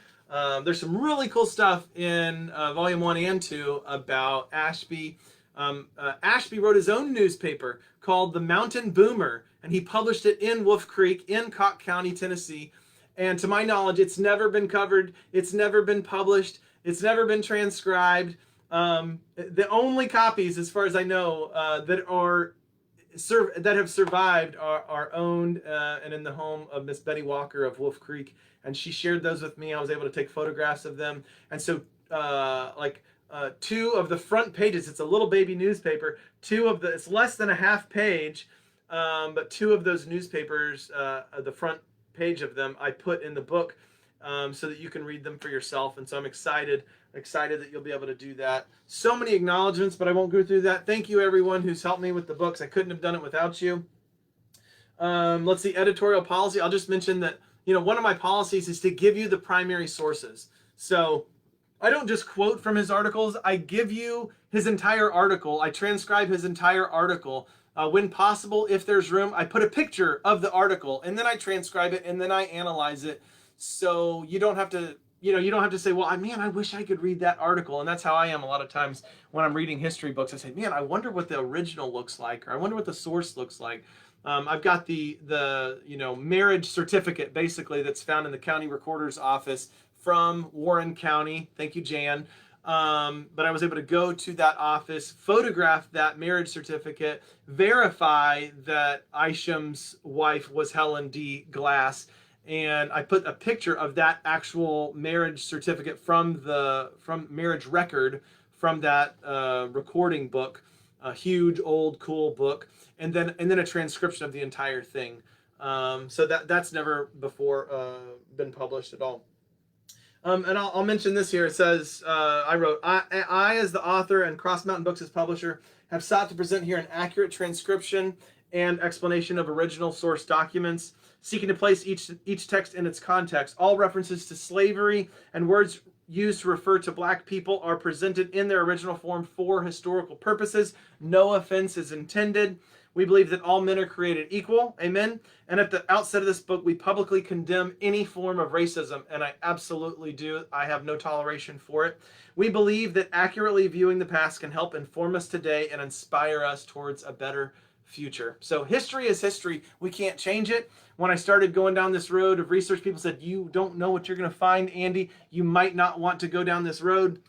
there's some really cool stuff in volume 1 and 2 about Ashby. Ashby wrote his own newspaper called The Mountain Boomer, and he published it in Wolf Creek in Cocke County, Tennessee. And to my knowledge, it's never been covered. It's never been published. It's never been transcribed. The only copies, as far as I know, that have survived are owned and in the home of Miss Betty Walker of Wolf Creek, and she shared those with me. I was able to take photographs of them, and so two of the front pages. It's a little baby newspaper. It's less than a half page, but two of those newspapers, the front page of them, I put in the book so that you can read them for yourself. And so I'm excited that you'll be able to do that. So many acknowledgments, but I won't go through that. Thank you, everyone who's helped me with the books. I couldn't have done it without you. Let's see, editorial policy. I'll just mention that, one of my policies is to give you the primary sources. So I don't just quote from his articles. I give you his entire article. I transcribe his entire article. When possible, if there's room, I put a picture of the article, and then I transcribe it, and then I analyze it. So you don't have to, you don't have to say, well, man, I wish I could read that article. And that's how I am a lot of times when I'm reading history books. I say, man, I wonder what the original looks like, or I wonder what the source looks like. I've got the marriage certificate, basically, that's found in the county recorder's office from Warren County. Thank you, Jan. But I was able to go to that office, photograph that marriage certificate, verify that Isham's wife was Helen D. Glass, and I put a picture of that actual marriage certificate from marriage record from that recording book, a huge old cool book, and then a transcription of the entire thing. So that's never before been published at all. And I'll mention this here. It says, I wrote, I, as the author and Cross Mountain Books as publisher, have sought to present here an accurate transcription and explanation of original source documents, seeking to place each text in its context. All references to slavery and words used to refer to black people are presented in their original form for historical purposes. No offense is intended. We believe that all men are created equal. Amen. And at the outset of this book, we publicly condemn any form of racism, and I absolutely do. I have no toleration for it. We believe that accurately viewing the past can help inform us today and inspire us towards a better future. So history is history. We can't change it. When I started going down this road of research, people said, you don't know what you're going to find, Andy. You might not want to go down this road.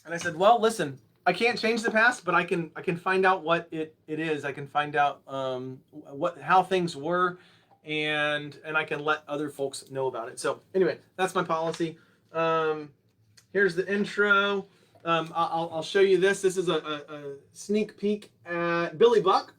And I said, well, listen, I can't change the past, but I can find out what it is. I can find out how things were, and I can let other folks know about it. So anyway, that's my policy. Here's the intro. I'll show you this. This is a sneak peek at Billy Buck.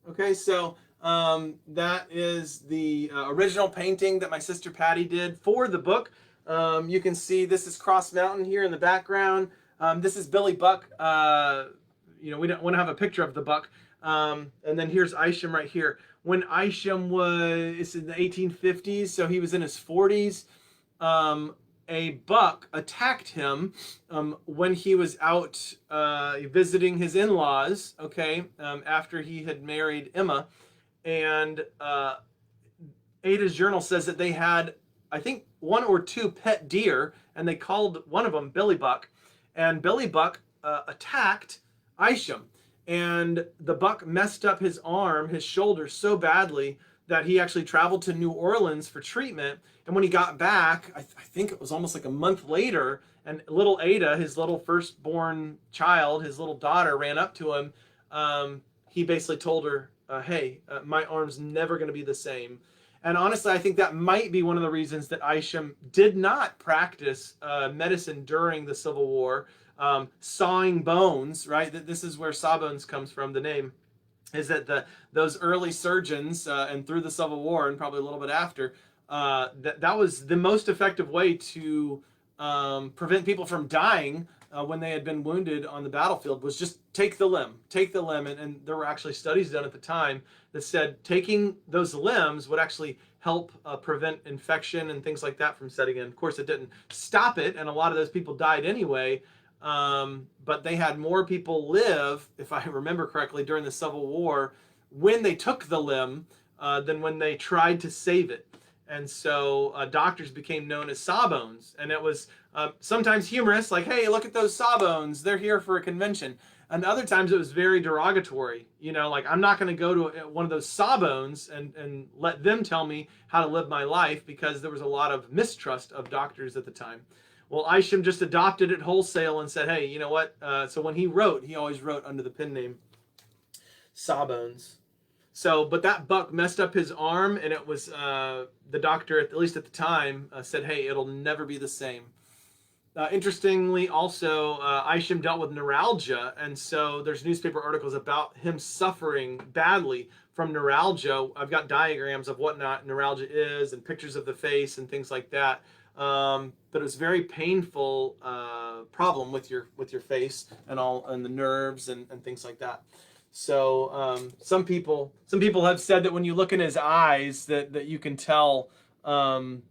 Okay, so that is the original painting that my sister Patty did for the book. You can see this is Cross Mountain here in the background. This is Billy Buck. We don't want to have a picture of the buck. And then here's Isham right here. When Isham was in the 1850s, so he was in his 40s, a buck attacked him when he was out visiting his in-laws, okay, after he had married Emma. And Ada's journal says that they had, I think, 1 or 2 pet deer, and they called one of them Billy Buck. And Billy Buck attacked Isham, and the buck messed up his arm, his shoulder, so badly that he actually traveled to New Orleans for treatment. And when he got back, I think it was almost like a month later, and little Ada, his little firstborn child, his little daughter, ran up to him. He basically told her, hey, my arm's never going to be the same. And honestly, I think that might be one of the reasons that Isham did not practice medicine during the Civil War. Sawing bones, right? This is where Sawbones comes from, the name, is that those early surgeons, and through the Civil War and probably a little bit after, that was the most effective way to prevent people from dying when they had been wounded on the battlefield, was just take the limb. And there were actually studies done at the time that said taking those limbs would actually help prevent infection and things like that from setting in. Of course, it didn't stop it, and a lot of those people died anyway, but they had more people live, if I remember correctly, during the Civil War when they took the limb than when they tried to save it. And so doctors became known as Sawbones, and it was sometimes humorous, like, hey, look at those Sawbones, they're here for a convention. And other times it was very derogatory, like, I'm not going to go to one of those Sawbones and let them tell me how to live my life, because there was a lot of mistrust of doctors at the time. Well, Isham just adopted it wholesale and said, hey, you know what? So when he wrote, he always wrote under the pen name Sawbones. So, but that buck messed up his arm, and it was the doctor, at least at the time, said, hey, it'll never be the same. Interestingly, also, Isham dealt with neuralgia, and so there's newspaper articles about him suffering badly from neuralgia. I've got diagrams of what neuralgia is and pictures of the face and things like that. But it was a very painful problem with your face and the nerves and things like that. So some people have said that when you look in his eyes that you can tell,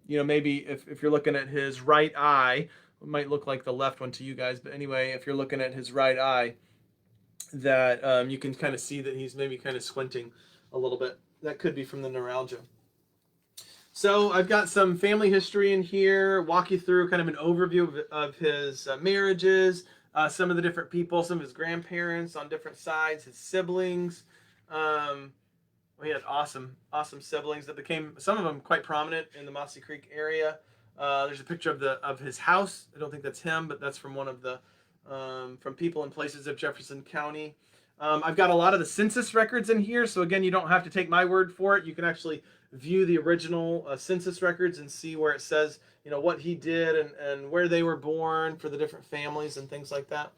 maybe if you're looking at his right eye, it might look like the left one to you guys, but anyway, if you're looking at his right eye, that you can kind of see that he's maybe kind of squinting a little bit. That could be from the neuralgia. So I've got some family history in here, walk you through kind of an overview of his marriages, some of the different people, some of his grandparents on different sides, his siblings. We had awesome siblings that became, some of them quite prominent in the Mossy Creek area. There's a picture of his house. I don't think that's him, but that's from one of the from people and places of Jefferson County. I've got a lot of the census records in here, so again, you don't have to take my word for it. You can actually view the original census records and see where it says, what he did and where they were born for the different families and things like that.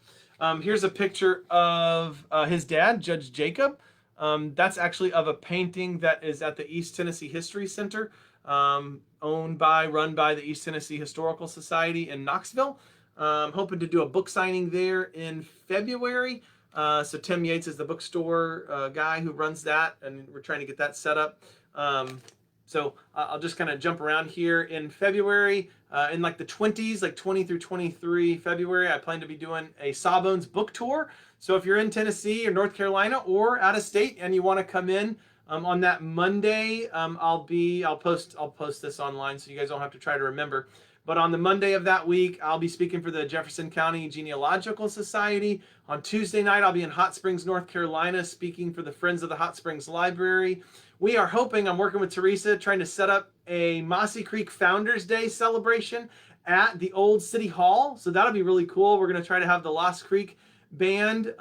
Here's a picture of his dad, Judge Jacob. That's actually of a painting that is at the East Tennessee History Center, run by the East Tennessee Historical Society in Knoxville. Hoping to do a book signing there in February. So Tim Yates is the bookstore guy who runs that, and we're trying to get that set up. So I'll just kind of jump around here. In February, in like the 20s, like 20 through 23 February, I plan to be doing a Sawbones book tour. So if you're in Tennessee or North Carolina or out of state and you want to come in on that Monday, I'll post this online so you guys don't have to try to remember. But on the Monday of that week, I'll be speaking for the Jefferson County Genealogical Society. On Tuesday night, I'll be in Hot Springs, North Carolina, speaking for the Friends of the Hot Springs Library. We are hoping, I'm working with Teresa, trying to set up a Mossy Creek Founders Day celebration at the old City Hall. So that'll be really cool. We're going to try to have the Lost Creek Band,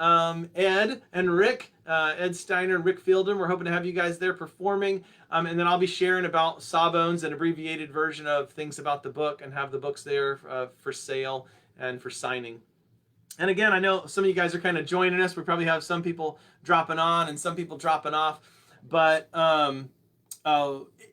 Ed and Rick, Ed Steiner and Rick Fielden. We're hoping to have you guys there performing. And then I'll be sharing about Sawbones, an abbreviated version of things about the book, and have the books there for sale and for signing. And again, I know some of you guys are kind of joining us. We probably have some people dropping on and some people dropping off. But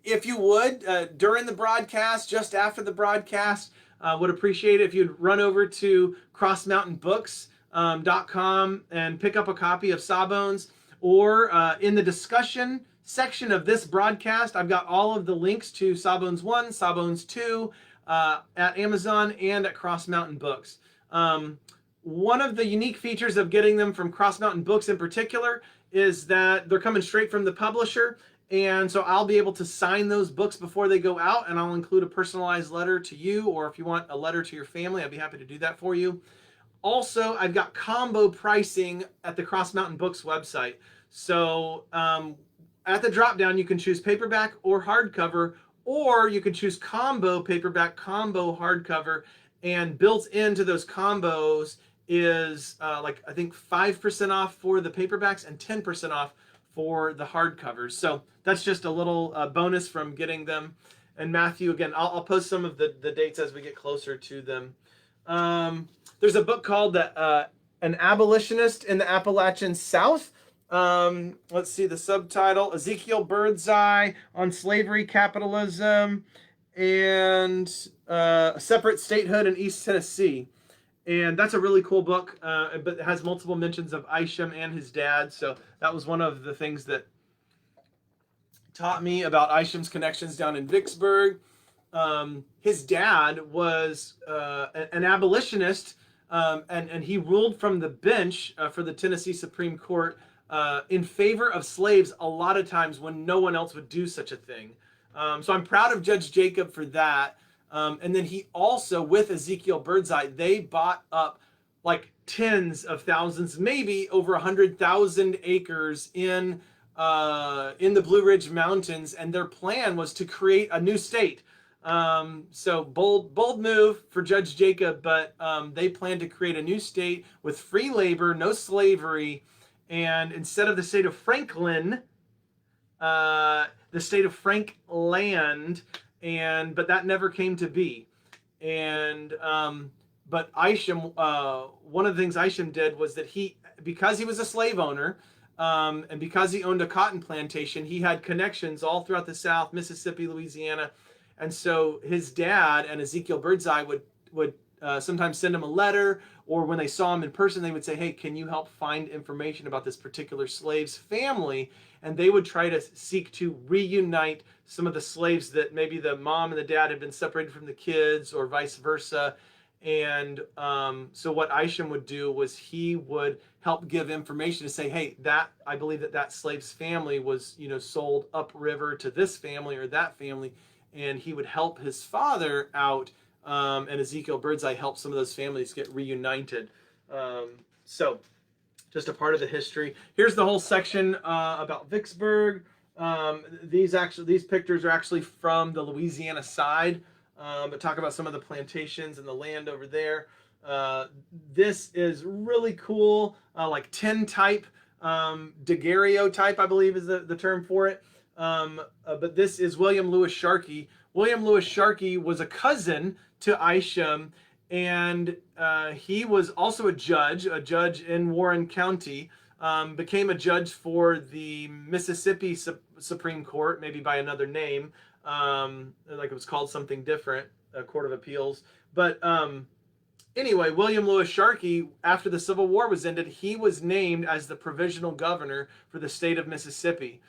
if you would, during the broadcast, just after the broadcast, would appreciate it if you'd run over to crossmountainbooks.com and pick up a copy of Sawbones, or in the discussion section of this broadcast, I've got all of the links to Sawbones 1, Sawbones 2 at Amazon and at Cross Mountain Books. One of the unique features of getting them from Cross Mountain Books in particular is that they're coming straight from the publisher, and so I'll be able to sign those books before they go out, and I'll include a personalized letter to you, or if you want a letter to your family, I'd be happy to do that for you. Also, I've got combo pricing at the Cross Mountain Books website. So at the drop down, you can choose paperback or hardcover, or you can choose combo paperback, combo hardcover, and built into those combos is I think 5% off for the paperbacks and 10% off for the hardcovers. So that's just a little bonus from getting them. And Matthew, again, I'll post some of the dates as we get closer to them. There's a book called An Abolitionist in the Appalachian South. Let's see the subtitle: Ezekiel Birdseye on Slavery, Capitalism, and Separate Statehood in East Tennessee. And that's a really cool book, but it has multiple mentions of Isham and his dad. So that was one of the things that taught me about Isham's connections down in Vicksburg. His dad was an abolitionist, and he ruled from the bench for the Tennessee Supreme Court in favor of slaves a lot of times when no one else would do such a thing. So I'm proud of Judge Jacob for that. And then he also, with Ezekiel Birdseye, they bought up like tens of thousands, maybe over 100,000 acres in the Blue Ridge Mountains. And their plan was to create a new state. So bold move for Judge Jacob, but they plan to create a new state with free labor, no slavery, and instead of the state of Franklin, the state of Frankland, but that never came to be. And but Isham, one of the things Isham did was that because he was a slave owner, and because he owned a cotton plantation, he had connections all throughout the South, Mississippi, Louisiana, and so his dad and Ezekiel Birdseye would sometimes send him a letter, or when they saw him in person, they would say, "Hey, can you help find information about this particular slave's family?" And they would try to seek to reunite some of the slaves that maybe the mom and the dad had been separated from the kids, or vice versa. And so what Isham would do was he would help give information to say, hey, I believe that slave's family was, sold upriver to this family or that family. And he would help his father out, and Ezekiel Birdseye helped some of those families get reunited. So just a part of the history. Here's the whole section about Vicksburg. These pictures are actually from the Louisiana side. But talk about some of the plantations and the land over there. This is really cool, like tin type, daguerreotype, I believe is the term for it. But this is William Lewis Sharkey. William Lewis Sharkey was a cousin to Isham, and he was also a judge in Warren County. Became a judge for the Mississippi Supreme Court, maybe by another name. Like it was called something different, Court of Appeals. But anyway, William Lewis Sharkey, after the Civil War was ended, he was named as the provisional governor for the state of Mississippi.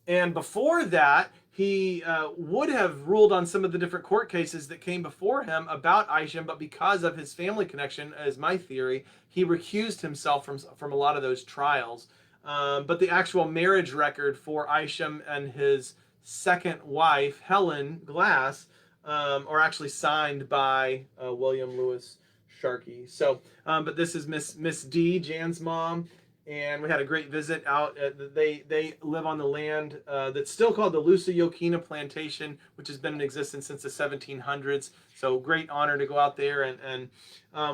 And before that, he would have ruled on some of the different court cases that came before him about Isham, but because of his family connection, as my theory, he recused himself from a lot of those trials. But the actual marriage record for Isham and his second wife, Helen Glass, are actually signed by William Lewis Sharkey. So, but this is Miss D, Jan's mom, and we had a great visit out. They live on the land that's still called the Lusa-Yokina Plantation, which has been in existence since the 1700s. So great honor to go out there. And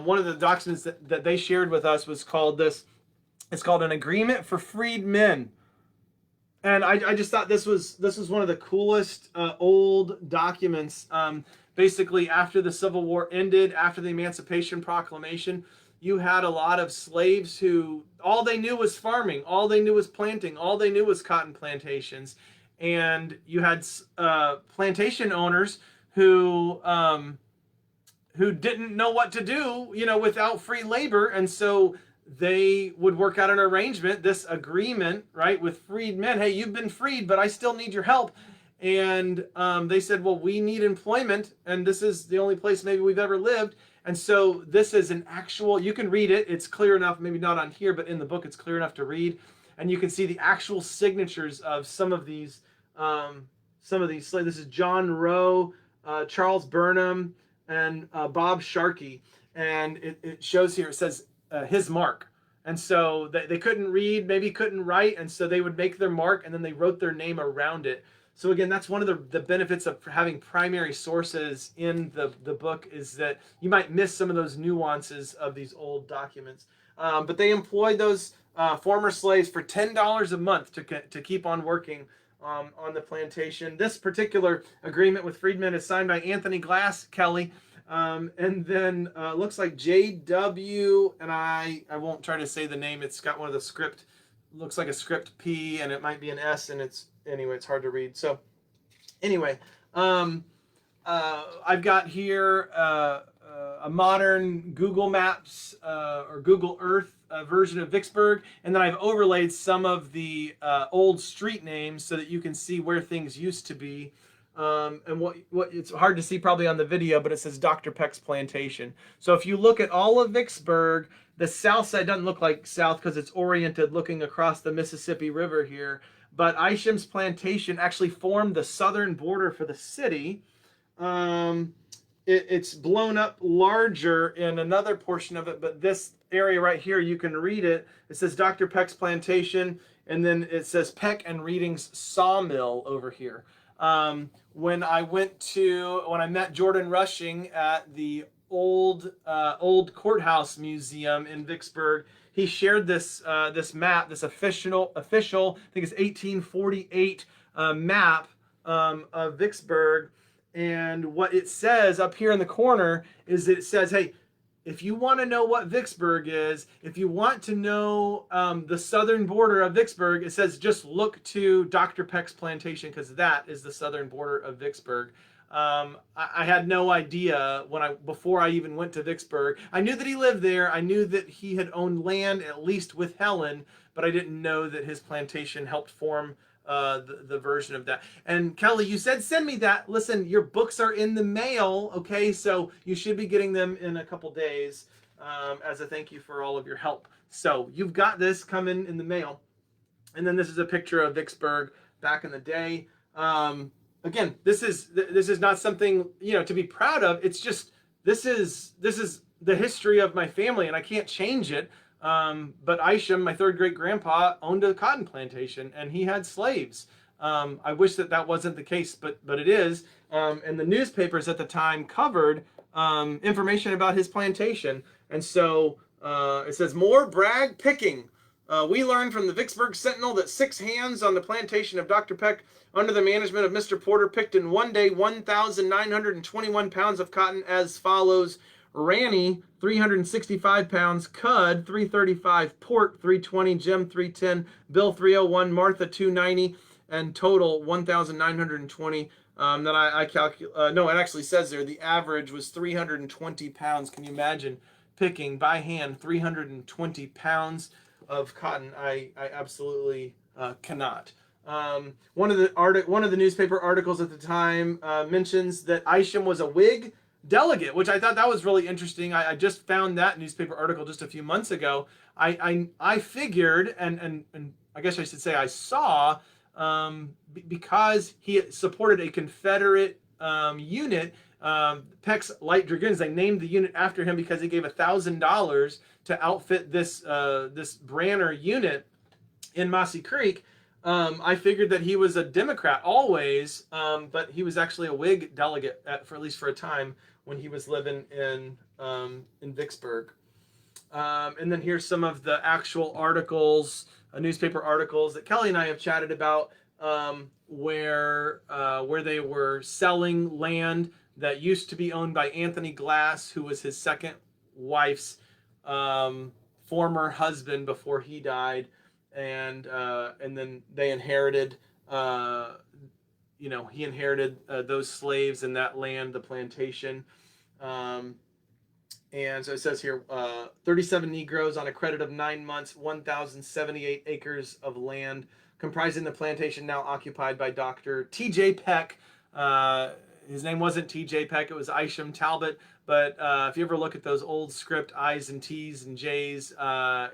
one of the documents that they shared with us was called this. It's called an Agreement for Freed Men. And I just thought this was one of the coolest old documents. Basically, after the Civil War ended, after the Emancipation Proclamation, you had a lot of slaves who all they knew was farming, all they knew was planting, all they knew was cotton plantations, and you had plantation owners who didn't know what to do, without free labor, and so they would work out an arrangement, this agreement, right, with freed men. Hey, you've been freed, but I still need your help. And they said, well, we need employment, and this is the only place maybe we've ever lived. And so this is an actual, you can read it. It's clear enough, maybe not on here, but in the book it's clear enough to read. And you can see the actual signatures of some of these slaves. This is John Rowe, Charles Burnham, and Bob Sharkey. And it shows here, it says, his mark. And so they couldn't read, maybe couldn't write, and so they would make their mark and then they wrote their name around it. So again, that's one of the benefits of having primary sources in the book, is that you might miss some of those nuances of these old documents. But they employed those former slaves for $10 a month to keep on working on the plantation. This particular agreement with freedmen is signed by Anthony Glass Kelly. And then looks like JW, and I won't try to say the name. It's got one of the script, looks like a script P, and it might be an S, and it's hard to read. So anyway, I've got here a modern Google Maps or Google Earth version of Vicksburg, and then I've overlaid some of the old street names so that you can see where things used to be. And what it's hard to see probably on the video, but it says Dr. Peck's plantation. So if you look at all of Vicksburg, the south side doesn't look like south because it's oriented looking across the Mississippi River here. But Isham's plantation actually formed the southern border for the city. It's blown up larger in another portion of it, but this area right here, you can read it. It says Dr. Peck's plantation, and then it says Peck and Reading's sawmill over here. When I met Jordan Rushing at the old courthouse museum in Vicksburg, he shared this map, this official, I think it's 1848 map of Vicksburg. And what it says up here in the corner is that it says, hey, if you want to know what Vicksburg is, if you want to know the southern border of Vicksburg, it says just look to Dr. Peck's plantation, because that is the southern border of Vicksburg. I had no idea before I even went to Vicksburg. I knew that he lived there. I knew that he had owned land, at least with Helen, but I didn't know that his plantation helped form the version of that. And Kelly, you said send me that. Listen, your books are in the mail, okay? So you should be getting them in a couple days as a thank you for all of your help. So you've got this coming in the mail. And then this is a picture of Vicksburg back in the day. Again, this is not something, to be proud of. It's just this is the history of my family, and I can't change it. But Isham, my third great grandpa, owned a cotton plantation, and he had slaves. I wish that wasn't the case, but it is. And the newspapers at the time covered information about his plantation. And so it says, more brag picking. We learned from the Vicksburg Sentinel that 6 hands on the plantation of Dr. Peck, under the management of Mr. Porter, picked in one day 1,921 pounds of cotton as follows. Ranny, 365 pounds, Cud, 335, Port, 320, Jim, 310, Bill, 301, Martha, 290, and total 1,920. That I calculate. No, it actually says there the average was 320 pounds. Can you imagine picking by hand 320 pounds of cotton? I absolutely cannot. One of the newspaper articles at the time mentions that Isham was a Whig delegate, which I thought that was really interesting. I just found that newspaper article just a few months ago. I figured, and I guess I should say I saw, because he supported a Confederate unit, Peck's Light Dragoons. They named the unit after him because he gave $1,000 to outfit this Branner unit in Mossy Creek. I figured that he was a Democrat always, but he was actually a Whig delegate for at least for a time when he was living in Vicksburg. And then here's some of the actual articles, newspaper articles that Kelly and I have chatted about, where they were selling land that used to be owned by Anthony Glass, who was his second wife's former husband before he died. And then they inherited, he inherited those slaves and that land, the plantation. And so it says here, 37 Negroes on a credit of 9 months, 1,078 acres of land, comprising the plantation now occupied by Dr. T.J. Peck. His name wasn't T.J. Peck, it was Isham Talbot. But if you ever look at those old script I's and T's and J's,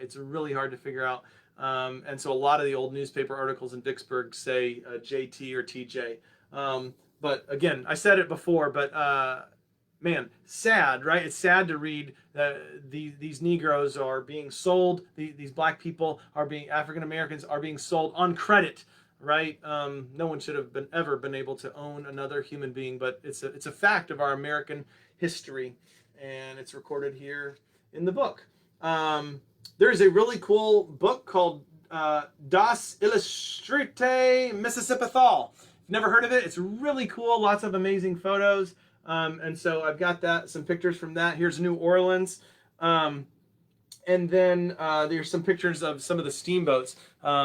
it's really hard to figure out. And so a lot of the old newspaper articles in Vicksburg say JT or TJ. But again, I said it before, but man, sad, right? It's sad to read that these Negroes are being sold. These black people are being, African Americans are being sold on credit, right? No one should have ever been able to own another human being, but it's a fact of our American history, and it's recorded here in the book. There's a really cool book called Das Illustrierte Mississippi-Thal. Never heard of it? It's really cool. Lots of amazing photos. And so I've got some pictures from that. Here's New Orleans. And then there's some pictures of some of the steamboats.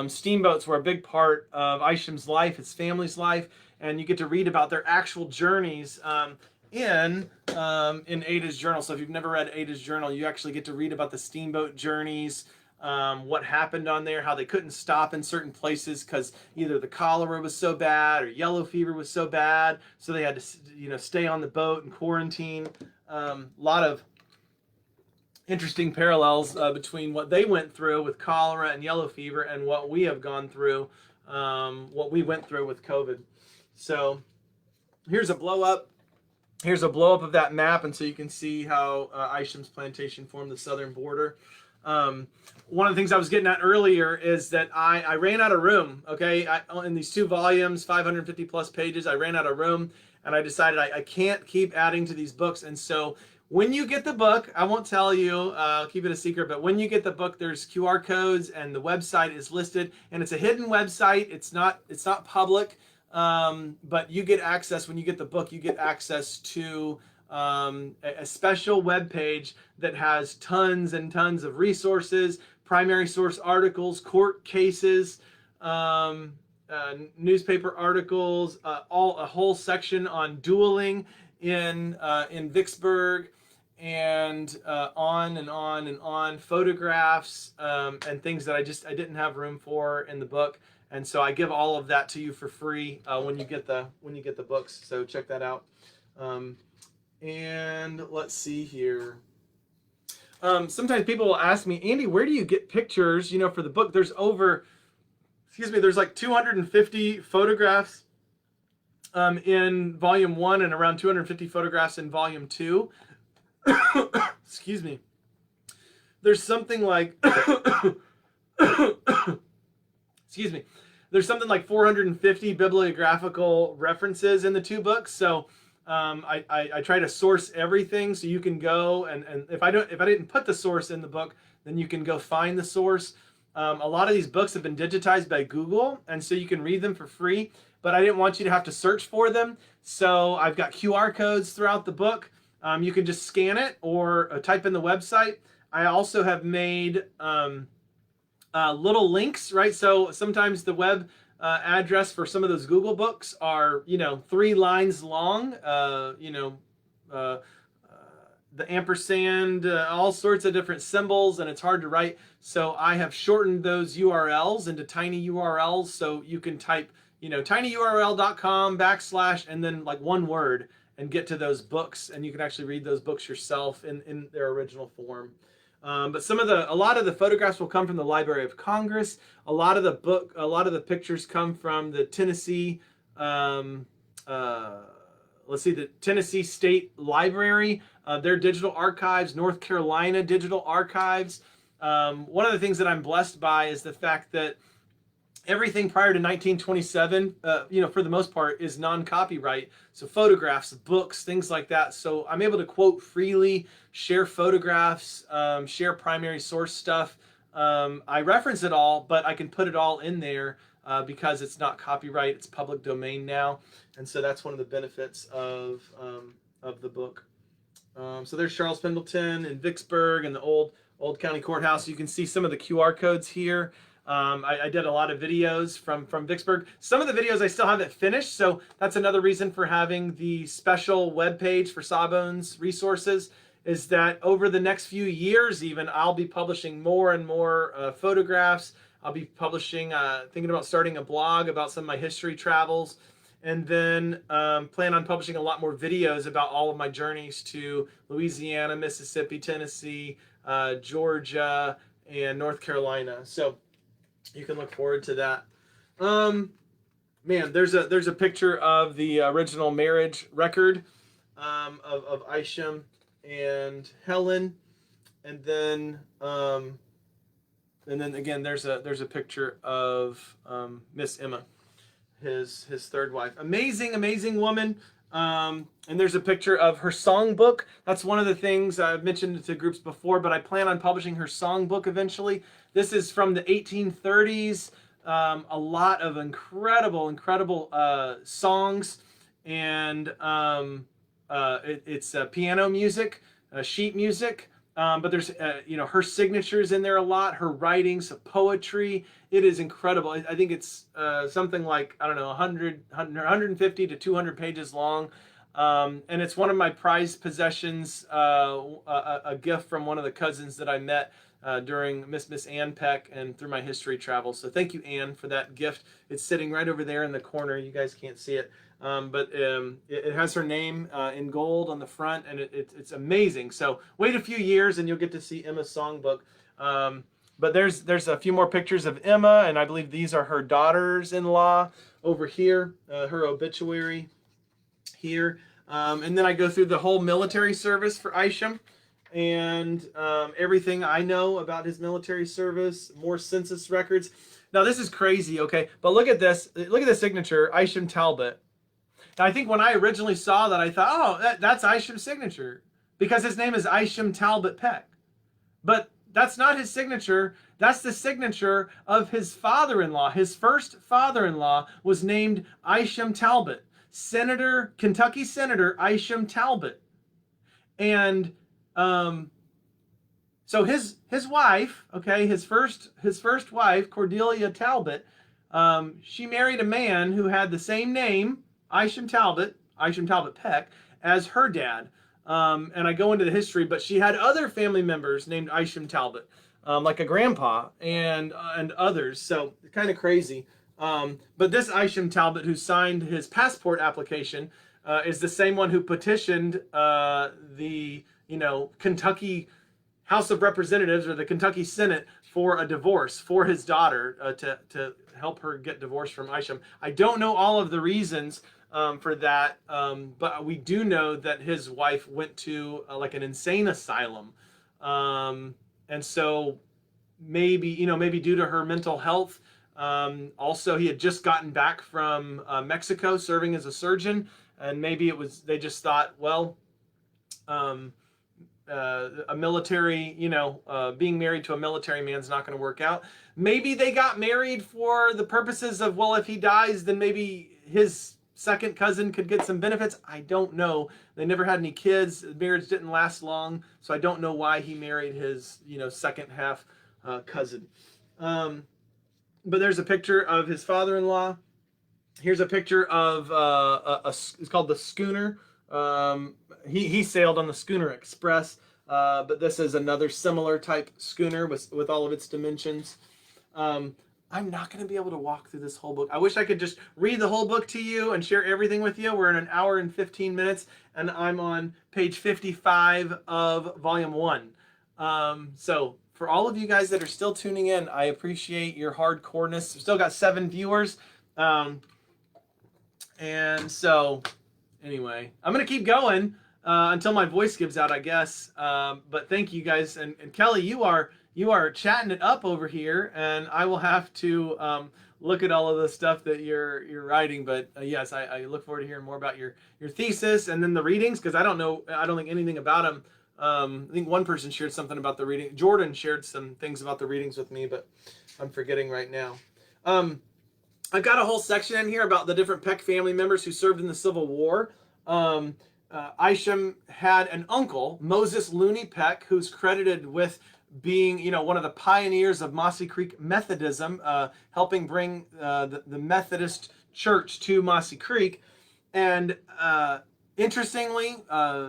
Steamboats were a big part of Isham's life, his family's life, and you get to read about their actual journeys in Ada's journal. So if you've never read Ada's journal, you actually get to read about the steamboat journeys, what happened on there, how they couldn't stop in certain places because either the cholera was so bad or yellow fever was so bad, so they had to stay on the boat and quarantine. A lot of interesting parallels between what they went through with cholera and yellow fever and what we have gone through, what we went through with COVID. So here's a blow up. Here's a blow up of that map, and so you can see how Isham's plantation formed the southern border. One of the things I was getting at earlier is that I ran out of room. Okay, in these 2 volumes, 550 plus pages, I ran out of room, and I decided I can't keep adding to these books. And so when you get the book, I won't tell you, I'll keep it a secret, but when you get the book, there's QR codes and the website is listed, and it's a hidden website. It's not public, but you get access. When you get the book, you get access to a special web page that has tons and tons of resources, primary source articles, court cases, newspaper articles, a whole section on dueling in Vicksburg, and on and on and on, photographs and things that I didn't have room for in the book. And so I give all of that to you for free when you get the books. So check that out. And let's see here. Sometimes people will ask me, Andy, where do you get pictures, for the book? There's like 250 photographs in volume 1 and around 250 photographs in volume 2. Excuse me. There's something like, excuse me. There's something like 450 bibliographical references in the 2 books. So I try to source everything, so you can go and if I didn't put the source in the book, then you can go find the source. A lot of these books have been digitized by Google, and so you can read them for free, but I didn't want you to have to search for them. So I've got QR codes throughout the book. You can just scan it or type in the website. I also have made little links, right? So sometimes the web address for some of those Google books are, 3 lines long, the ampersand, all sorts of different symbols, and it's hard to write. So I have shortened those URLs into tiny URLs, so you can type, tinyurl.com / and then like one word and get to those books, and you can actually read those books yourself in their original form. But a lot of the photographs will come from the Library of Congress. A lot of the pictures come from the Tennessee, the Tennessee State Library, their digital archives, North Carolina digital archives. One of the things that I'm blessed by is the fact that everything prior to 1927, for the most part, is non-copyright. So photographs, books, things like that. So I'm able to quote freely, share photographs, share primary source stuff. I reference it all, but I can put it all in there because it's not copyright. It's public domain now. And so that's one of the benefits of the book. So there's Charles Pendleton in Vicksburg and the old county courthouse. You can see some of the QR codes here. I did a lot of videos from Vicksburg. Some of the videos I still haven't finished, so that's another reason for having the special web page for Sawbones resources, is that over the next few years even, I'll be publishing more and more photographs. I'll be publishing, thinking about starting a blog about some of my history travels, and then plan on publishing a lot more videos about all of my journeys to Louisiana, Mississippi, Tennessee, Georgia, and North Carolina. So you can look forward to that. Man, there's a picture of the original marriage record of Isham and Helen, and then again there's a picture of Miss Emma, his third wife. Amazing woman. And there's a picture of her songbook. That's one of the things I've mentioned to groups before, but I plan on publishing her songbook eventually. This is from the 1830s. A lot of incredible songs, and it's piano music, sheet music. But there's her signatures in there a lot. Her writings, poetry. It is incredible. I think it's something like 150 to 200 pages long. And it's one of my prized possessions, a gift from one of the cousins that I met during Miss Ann Peck and through my history travels. So thank you, Ann, for that gift. It's sitting right over there in the corner. You guys can't see it, but it has her name in gold on the front, and it's amazing. So wait a few years and you'll get to see Emma's songbook. But there's a few more pictures of Emma, and I believe these are her daughters-in-law over here, her obituary here. And then I go through the whole military service for Isham. and everything I know about his military service, more census records. Now this is crazy, okay? But look at this. Look at the signature, Isham Talbot. Now, I think when I originally saw that, I thought, oh, that's Isham's signature because his name is Isham Talbot Peck. But that's not his signature. That's the signature of his father-in-law. His first father-in-law was named Isham Talbot, Kentucky Senator Isham Talbot. And so his wife, okay, his first wife, Cordelia Talbot, she married a man who had the same name, Isham Talbot Peck, as her dad. And I go into the history, but she had other family members named Isham Talbot, like a grandpa and others. So kind of crazy. But this Isham Talbot, who signed his passport application, is the same one who petitioned the Kentucky House of Representatives or the Kentucky Senate for a divorce for his daughter to help her get divorced from Isham. I don't know all of the reasons for that, but we do know that his wife went to like an insane asylum, and so maybe due to her mental health. Also, he had just gotten back from Mexico serving as a surgeon, and maybe they just thought, well, a military, being married to a military man's not going to work out. Maybe they got married for the purposes of, well, if he dies, then maybe his second cousin could get some benefits. I don't know. They never had any kids. The marriage didn't last long, so I don't know why he married his, second half cousin. But there's a picture of his father-in-law. Here's a picture of it's called the Schooner. He sailed on the Schooner Express, but this is another similar type schooner with all of its dimensions. I'm not going to be able to walk through this whole book. I wish I could just read the whole book to you and share everything with you. We're in an hour and 15 minutes, and I'm on page 55 of volume 1. So for all of you guys that are still tuning in, I appreciate your hardcoreness. We've still got 7 viewers. And so anyway, I'm going to keep going until my voice gives out, I guess. But thank you guys. And Kelly, you are chatting it up over here, and I will have to look at all of the stuff that you're writing. But yes, I look forward to hearing more about your thesis and then the readings, because I don't think anything about them. I think one person shared something about the reading. Jordan shared some things about the readings with me, but I'm forgetting right now. I've got a whole section in here about the different Peck family members who served in the Civil War. Isham had an uncle, Moses Looney Peck, who's credited with being, one of the pioneers of Mossy Creek Methodism, helping bring the Methodist Church to Mossy Creek. And interestingly,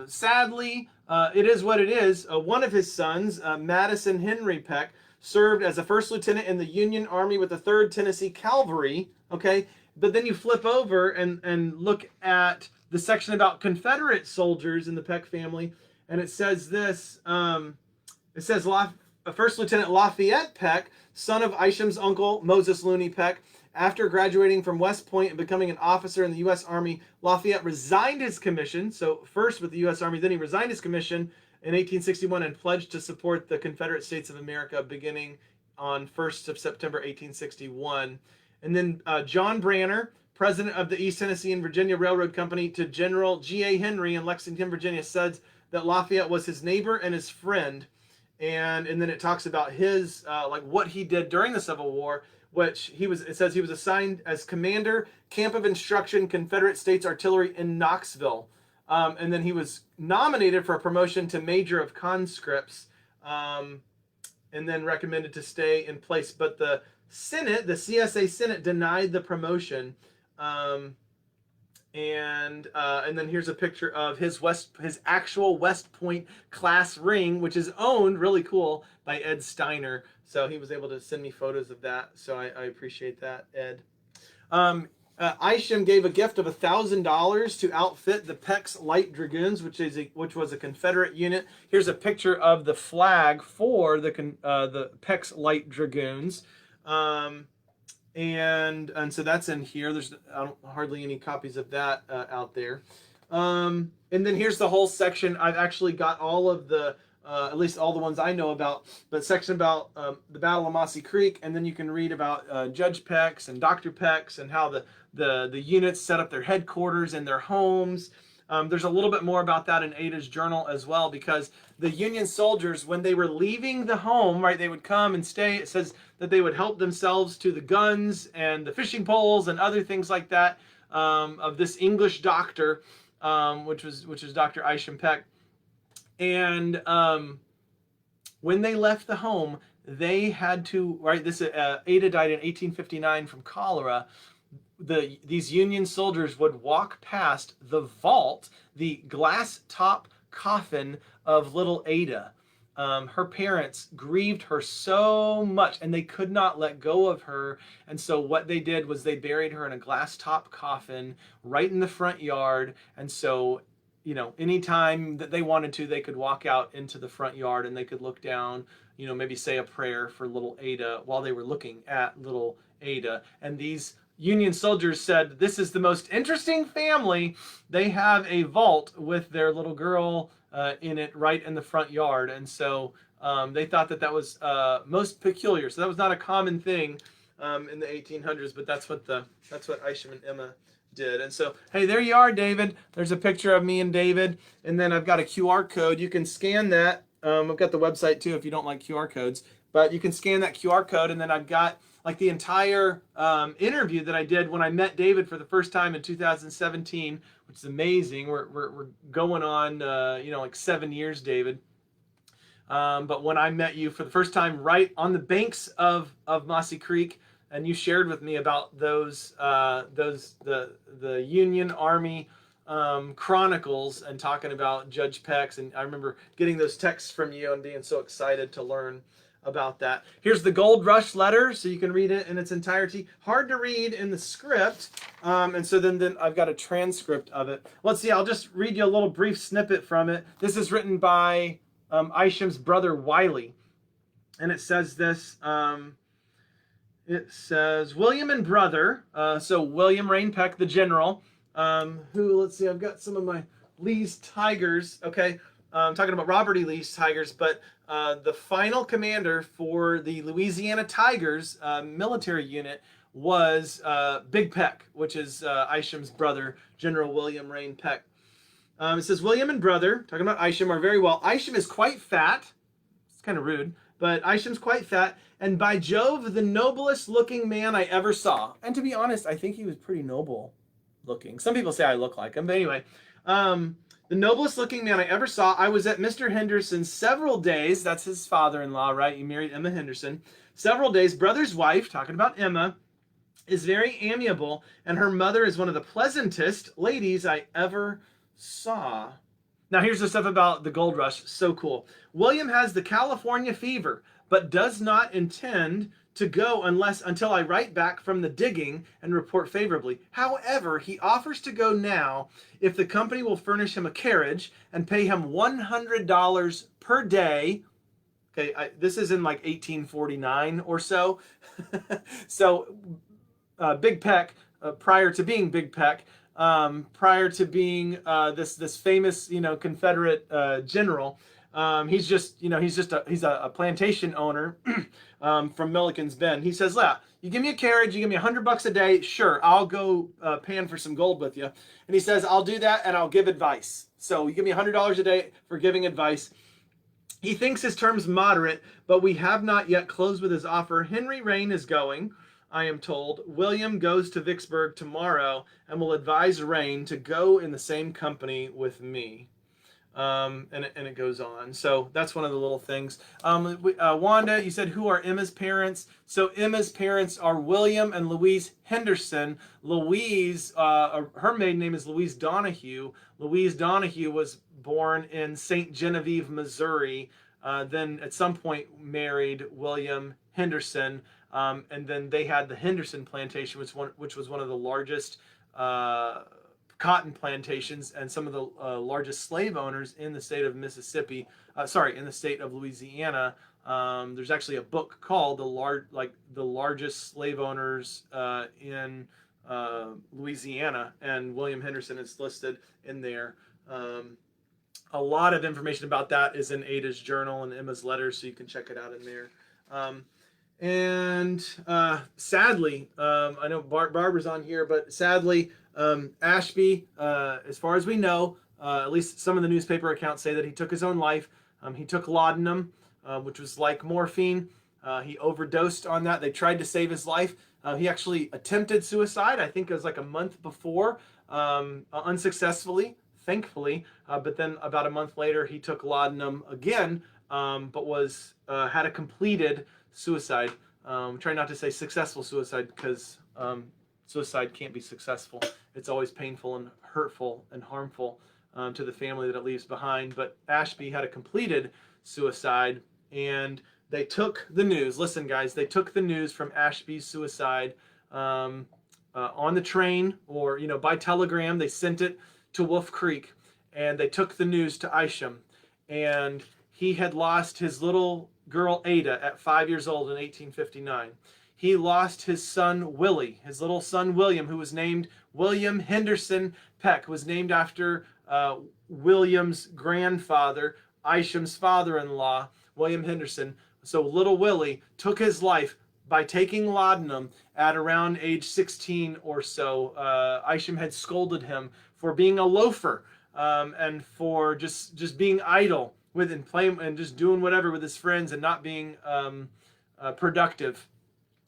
sadly, it is what it is. One of his sons, Madison Henry Peck, served as a first lieutenant in the Union Army with the 3rd Tennessee Cavalry. Okay, but then you flip over and look at the section about Confederate soldiers in the Peck family, and it says this. It says First Lieutenant Lafayette Peck, son of Isham's uncle Moses Looney Peck. After graduating from West Point and becoming an officer in the U.S. Army, Lafayette resigned his commission. So first with the U.S. Army, then he resigned his commission in 1861 and pledged to support the Confederate States of America beginning on 1st of September 1861. And then John Branner, president of the East Tennessee and Virginia Railroad Company, to General G.A. Henry in Lexington, Virginia, said that Lafayette was his neighbor and his friend. And then it talks about his what he did during the Civil War, which it says he was assigned as commander, Camp of Instruction, Confederate States Artillery in Knoxville. And then he was nominated for a promotion to Major of Conscripts, and then recommended to stay in place. But the Senate, the CSA Senate, denied the promotion. And then here's a picture of his actual West Point class ring, which is owned, really cool, by Ed Steiner. So he was able to send me photos of that. So I appreciate that, Ed. Isham gave a gift of $1,000 to outfit the Peck's Light Dragoons, which was a Confederate unit. Here's a picture of the flag for the Peck's Light Dragoons. And so that's in here. There's hardly any copies of that out there. And then here's the whole section. I've actually got all of the at least all the ones I know about, but section about the Battle of Mossy Creek, and then you can read about Judge Peck's and Dr. Peck's and how the units set up their headquarters and their homes. There's a little bit more about that in Ada's journal as well, because the Union soldiers, when they were leaving the home, right, they would come and stay. It says that they would help themselves to the guns and the fishing poles and other things like that of this English doctor, which was Dr. Isham Peck. And when they left the home, they had to, right, this Ada died in 1859 from cholera. These Union soldiers would walk past the vault, the glass top coffin of little Ada. Her parents grieved her so much, and they could not let go of her. And so what they did was they buried her in a glass top coffin right in the front yard. And so, you know, anytime that they wanted to, they could walk out into the front yard and they could look down, you know, maybe say a prayer for little Ada while they were looking at little Ada. And these Union soldiers said, this is the most interesting family. They have a vault with their little girl in it right in the front yard. And so they thought that was most peculiar. So that was not a common thing in the 1800s, but that's what Isham and Emma did. And so, hey, there you are, David. There's a picture of me and David. And then I've got a QR code. You can scan that. I've got the website too if you don't like QR codes. But you can scan that QR code, and then I've got like the entire interview that I did when I met David for the first time in 2017, which is amazing. We're going on, like 7 years, David. But when I met you for the first time, right on the banks of Mossy Creek, and you shared with me about the Union Army chronicles and talking about Judge Peck's, and I remember getting those texts from you and being so excited to learn about that. Here's the Gold Rush letter, so you can read it in its entirety. Hard to read in the script, and so then I've got a transcript of it. Let's see, I'll just read you a little brief snippet from it. This is written by Isham's brother Wiley, and it says this. It says, William and brother, so William Rain Peck, the general, who, let's see, I've got some of my Lee's Tigers, okay, I'm talking about Robert E. Lee's Tigers, but the final commander for the Louisiana Tigers military unit was Big Peck, which is Isham's brother, General William Rain Peck. It says, William and brother, talking about Isham, are very well. Isham is quite fat. It's kind of rude, but Isham's quite fat. And by Jove, the noblest looking man I ever saw. And to be honest, I think he was pretty noble looking. Some people say I look like him, but anyway. The noblest looking man I ever saw. I was at Mr. Henderson's several days. That's his father-in-law, right? He married Emma Henderson. Several days. Brother's wife, talking about Emma, is very amiable, and her mother is one of the pleasantest ladies I ever saw. Now, here's the stuff about the gold rush. So cool. William has the California fever, but does not intend to go until I write back from the digging and report favorably. However, he offers to go now if the company will furnish him a carriage and pay him $100 per day. Okay, this is in like 1849 or so. So Big Peck, prior to being Big Peck, prior to being this famous Confederate general, he's a plantation owner from Milliken's Bend. He says, "Yeah, you give me a carriage, you give me $100 a day, sure, I'll go pan for some gold with you." And he says, "I'll do that, and I'll give advice. So you give me $100 a day for giving advice." He thinks his terms moderate, but we have not yet closed with his offer. Henry Rain is going, I am told. William goes to Vicksburg tomorrow and will advise Rain to go in the same company with me. And it goes on. So that's one of the little things. Wanda, you said, who are Emma's parents? So Emma's parents are William and Louise Henderson. Louise, her maiden name is Louise Donahue. Louise Donahue was born in St. Genevieve, Missouri. Then at some point married William Henderson. And then they had the Henderson plantation, which was one of the largest cotton plantations and some of the largest slave owners in the state of Mississippi. In the state of Louisiana. There's actually a book called the largest slave owners in Louisiana, and William Henderson is listed in there. A lot of information about that is in Ada's journal and Emma's letters, so you can check it out in there. Um, and sadly, I know Barbara's on here, but sadly, Ashby, as far as we know, at least some of the newspaper accounts say that he took his own life. He took laudanum, which was like morphine. He overdosed on that. They tried to save his life. He actually attempted suicide. I think it was like a month before, unsuccessfully, thankfully. But then about a month later, he took laudanum again, but had a completed suicide. Try not to say successful suicide, because suicide can't be successful. It's always painful and hurtful and harmful to the family that it leaves behind. But Ashby had a completed suicide, and they took the news. Listen, guys, they took the news from Ashby's suicide on the train, or by telegram. They sent it to Wolf Creek, and they took the news to Isham, and he had lost his little girl Ada at 5 years old in 1859. He lost his son Willie, his little son William, who was named William Henderson Peck, was named after William's grandfather, Isham's father-in-law, William Henderson. So little Willie took his life by taking laudanum at around age 16 or so. Isham had scolded him for being a loafer, and for just being idle with and playing and just doing whatever with his friends and not being productive.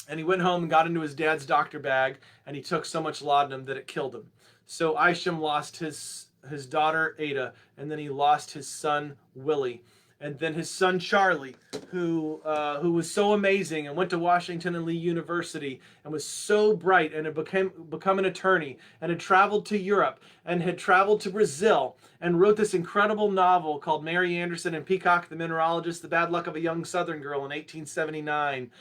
And he went home and got into his dad's doctor bag, and he took so much laudanum that it killed him. So Isham lost his daughter Ada, and then he lost his son Willie, and then his son Charlie, who was so amazing and went to Washington and Lee University and was so bright and had become an attorney and had traveled to Europe and had traveled to Brazil and wrote this incredible novel called Mary Anderson and Peacock the Mineralogist, The Bad Luck of a Young Southern Girl in 1879.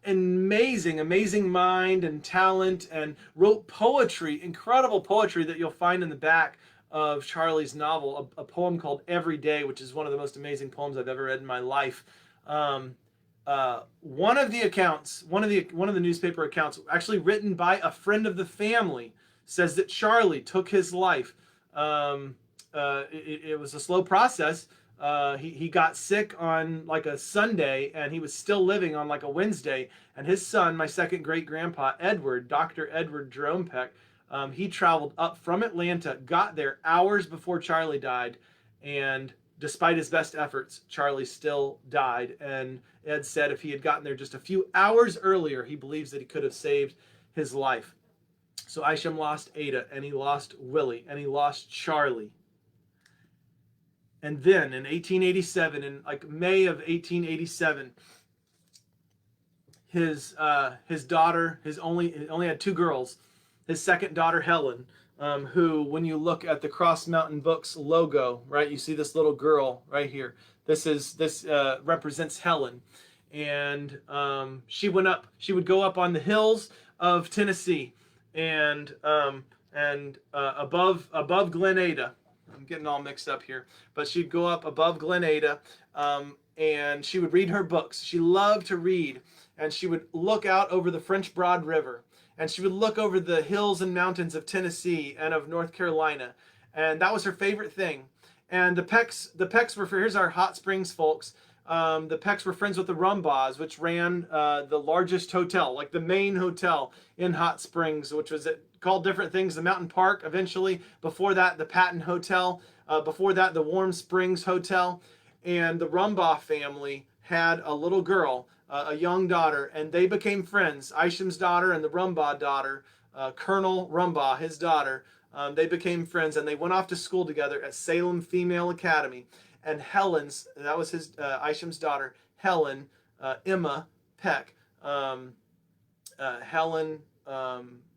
Amazing mind and talent, and wrote poetry, incredible poetry that you'll find in the back of Charlie's novel, a poem called Every Day, which is one of the most amazing poems I've ever read in my life. One of the newspaper accounts, actually written by a friend of the family, says that Charlie took his life. It was a slow process. He got sick on like a Sunday, and he was still living on like a Wednesday. And his son, my second great grandpa, Dr. Edward Jerome Peck, he traveled up from Atlanta, got there hours before Charlie died, and despite his best efforts, Charlie still died. And Ed said if he had gotten there just a few hours earlier, he believes that he could have saved his life. So Isham lost Ada, and he lost Willie, and he lost Charlie. And then in 1887, in like May of 1887, his daughter, he only had two girls, his second daughter Helen, who, when you look at the Cross Mountain Books logo, right, you see this little girl right here. This represents Helen, and she would go up on the hills of Tennessee, and above Glen Ada. I'm getting all mixed up here, but she'd go up above Glen Ada, and she would read her books. She loved to read, and she would look out over the French Broad River, and she would look over the hills and mountains of Tennessee and of North Carolina, and that was her favorite thing. And the Pecks were, here's our Hot Springs folks. The Pecks were friends with the Rumbaughs, which ran the largest hotel, like the main hotel in Hot Springs, which was called different things, the Mountain Park eventually. Before that, the Patton Hotel. Before that, the Warm Springs Hotel. And the Rumbaugh family had a little girl, a young daughter, and they became friends. Isham's daughter and the Rumbaugh daughter, Colonel Rumbaugh, his daughter, they became friends, and they went off to school together at Salem Female Academy. And that was Isham's daughter, Helen, Emma Peck. Helen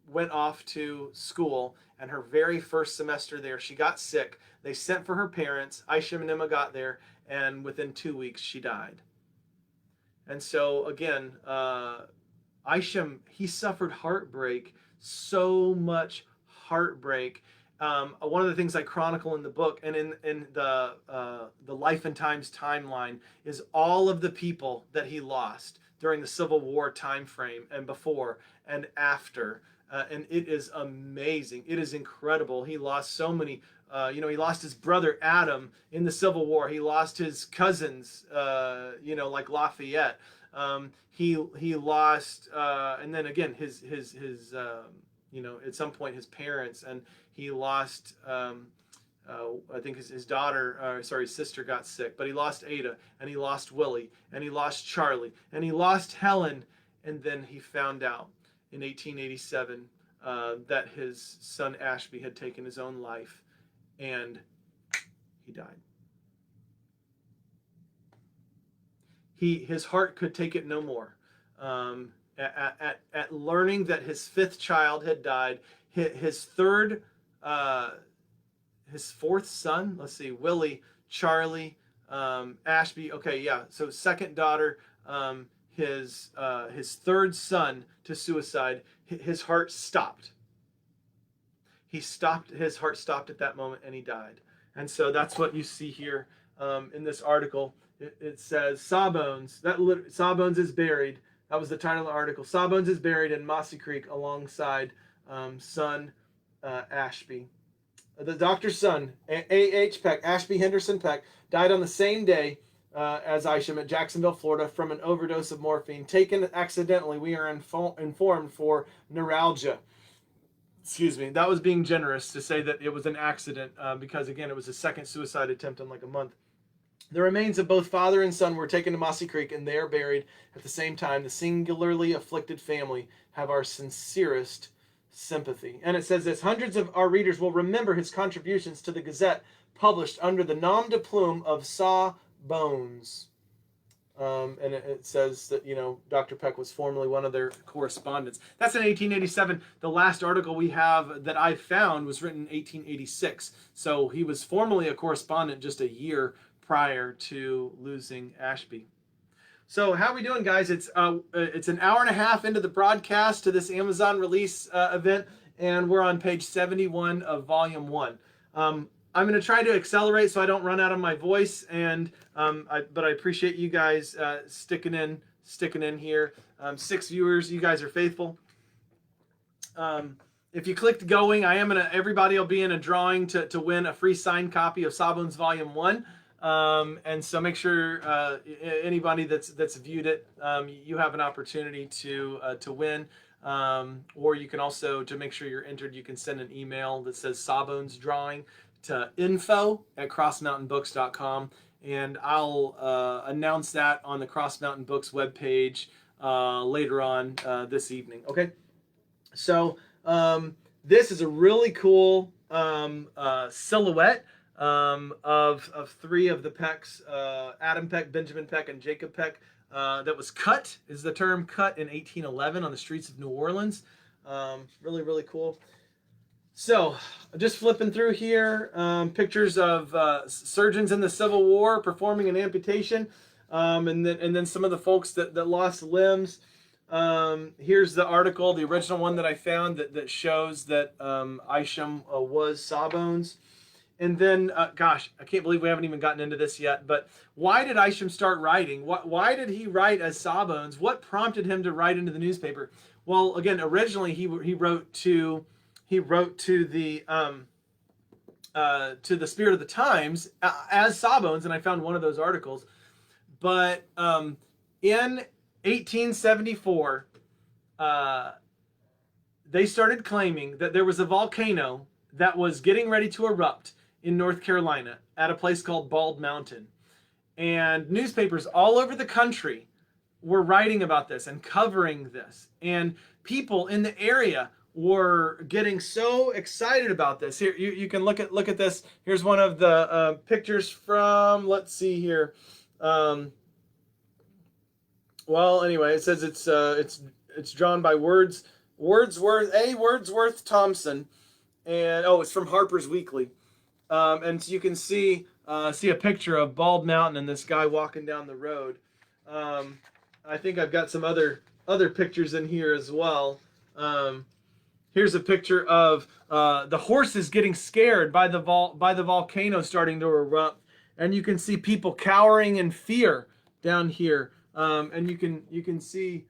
went off to school, and her very first semester there, she got sick. They sent for her parents. Isham and Emma got there, and within 2 weeks, she died. And so, again, Isham, he suffered heartbreak, so much heartbreak. One of the things I chronicle in the book and in the Life and Times timeline is all of the people that he lost during the Civil War time frame, and before and after. and it is amazing. It is incredible. He lost so many. He lost his brother Adam in the Civil War. He lost his cousins, like Lafayette. He lost, and then again his at some point his parents, and he lost. I think his daughter, his sister got sick, but he lost Ada, and he lost Willie, and he lost Charlie, and he lost Helen, and then he found out in 1887 that his son Ashby had taken his own life, and he died. His heart could take it no more. At learning that his fifth child had died, his fourth son, let's see, Willie, Charlie, Ashby. Okay, yeah. So second daughter, his third son to suicide. His heart stopped. His heart stopped at that moment, and he died. And so that's what you see here in this article. It says Sawbones. Sawbones is buried. That was the title of the article. Sawbones is buried in Mossy Creek alongside son Ashby. The doctor's son, A.H. Peck, Ashby Henderson Peck, died on the same day as Isham at Jacksonville, Florida, from an overdose of morphine taken accidentally. We are informed for neuralgia. Excuse me. That was being generous to say that it was an accident because, again, it was his second suicide attempt in like a month. The remains of both father and son were taken to Mossy Creek, and they are buried at the same time. The singularly afflicted family have our sincerest sympathy. And it says this: hundreds of our readers will remember his contributions to the Gazette, published under the nom de plume of Sawbones. And it says that, Dr. Peck was formerly one of their correspondents. That's in 1887. The last article we have that I found was written in 1886. So he was formerly a correspondent just a year prior to losing Ashby. So how are we doing, guys? It's an hour and a half into the broadcast to this Amazon release event, and we're on page 71 of volume 1. I'm going to try to accelerate so I don't run out of my voice, but I appreciate you guys sticking in here. 6 viewers, you guys are faithful. If you clicked going, everybody will be in a drawing to win a free signed copy of Sawbones Volume 1. And so make sure anybody that's viewed it, you have an opportunity to win. Or you can also, to make sure you're entered, you can send an email that says Sawbones Drawing to info@crossmountainbooks.com, and I'll announce that on the Cross Mountain Books webpage later on this evening. Okay, so this is a really cool silhouette of three of the Pecks, Adam Peck, Benjamin Peck, and Jacob Peck, that was cut, is the term, cut in 1811 on the streets of New Orleans. Really, really cool. So, just flipping through here, pictures of surgeons in the Civil War performing an amputation, and then some of the folks that lost limbs. Here's the article, the original one that I found that shows that Isham was Sawbones. And then, gosh, I can't believe we haven't even gotten into this yet, but why did Isham start writing? Why did he write as Sawbones? What prompted him to write into the newspaper? Well, again, originally he wrote to the Spirit of the Times as Sawbones, and I found one of those articles. But in 1874, they started claiming that there was a volcano that was getting ready to erupt in North Carolina at a place called Bald Mountain. And newspapers all over the country were writing about this and covering this. And people in the area were getting so excited about this. Here, you can look at this. Here's one of the pictures from, let's see here. Well, anyway, it says it's drawn by Wordsworth Thompson, and it's from Harper's Weekly. And so you can see a picture of Bald Mountain and this guy walking down the road. I think I've got some other pictures in here as well. Here's a picture of the horses getting scared by the volcano starting to erupt, and you can see people cowering in fear down here. And you can see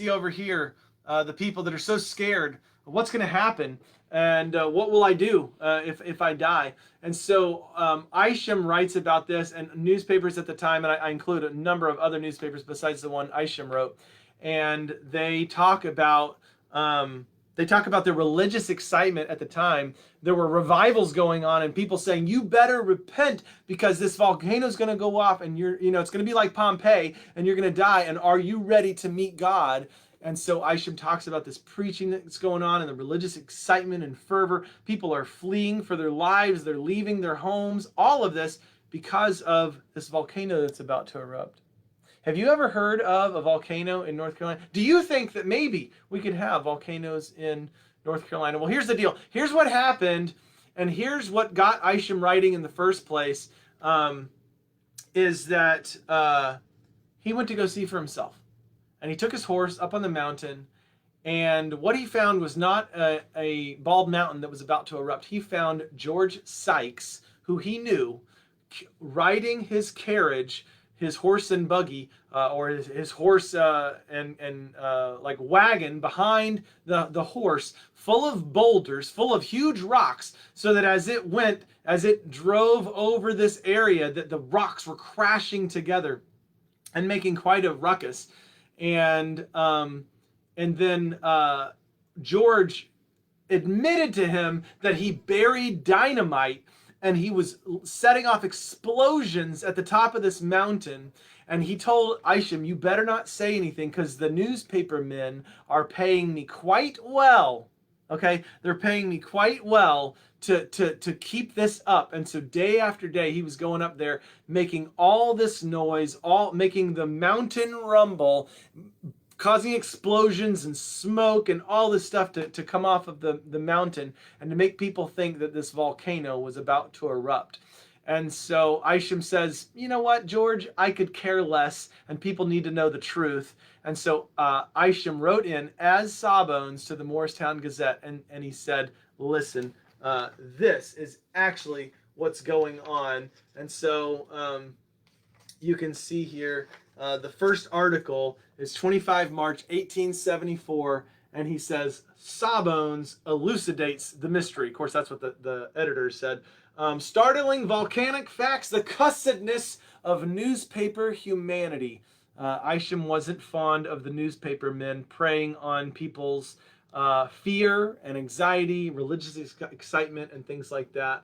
over here the people that are so scared what's going to happen, and what will I do if I die? And so Isham writes about this, and newspapers at the time, and I include a number of other newspapers besides the one Isham wrote, and they talk about the religious excitement at the time. There were revivals going on and people saying, you better repent because this volcano is going to go off and it's going to be like Pompeii and you're going to die. And are you ready to meet God? And so Isham talks about this preaching that's going on and the religious excitement and fervor. People are fleeing for their lives. They're leaving their homes. All of this because of this volcano that's about to erupt. Have you ever heard of a volcano in North Carolina? Do you think that maybe we could have volcanoes in North Carolina? Well, here's the deal. Here's what happened, and here's what got Isham writing in the first place, is that he went to go see for himself. And he took his horse up on the mountain, and what he found was not a bald mountain that was about to erupt. He found George Sykes, who he knew, riding his carriage, his horse and buggy, or his horse and like wagon behind the horse, full of boulders, full of huge rocks, so that as it drove over this area, that the rocks were crashing together and making quite a ruckus. And then George admitted to him that he buried dynamite and he was setting off explosions at the top of this mountain. And he told Isham, you better not say anything because the newspaper men are paying me quite well. Okay, they're paying me quite well to keep this up. And so day after day, he was going up there making all this noise, making the mountain rumble, causing explosions and smoke and all this stuff to come off of the mountain and to make people think that this volcano was about to erupt. And so Isham says, you know what, George, I could care less and people need to know the truth. And so Isham wrote in as Sawbones to the Morristown Gazette, and he said, listen, this is actually what's going on. And so you can see here, the first article is 25 March 1874, and he says, Sawbones elucidates the mystery. Of course, that's what the editor said. Startling volcanic facts, the cussedness of newspaper humanity. Isham wasn't fond of the newspaper men preying on people's fear and anxiety, religious excitement, and things like that.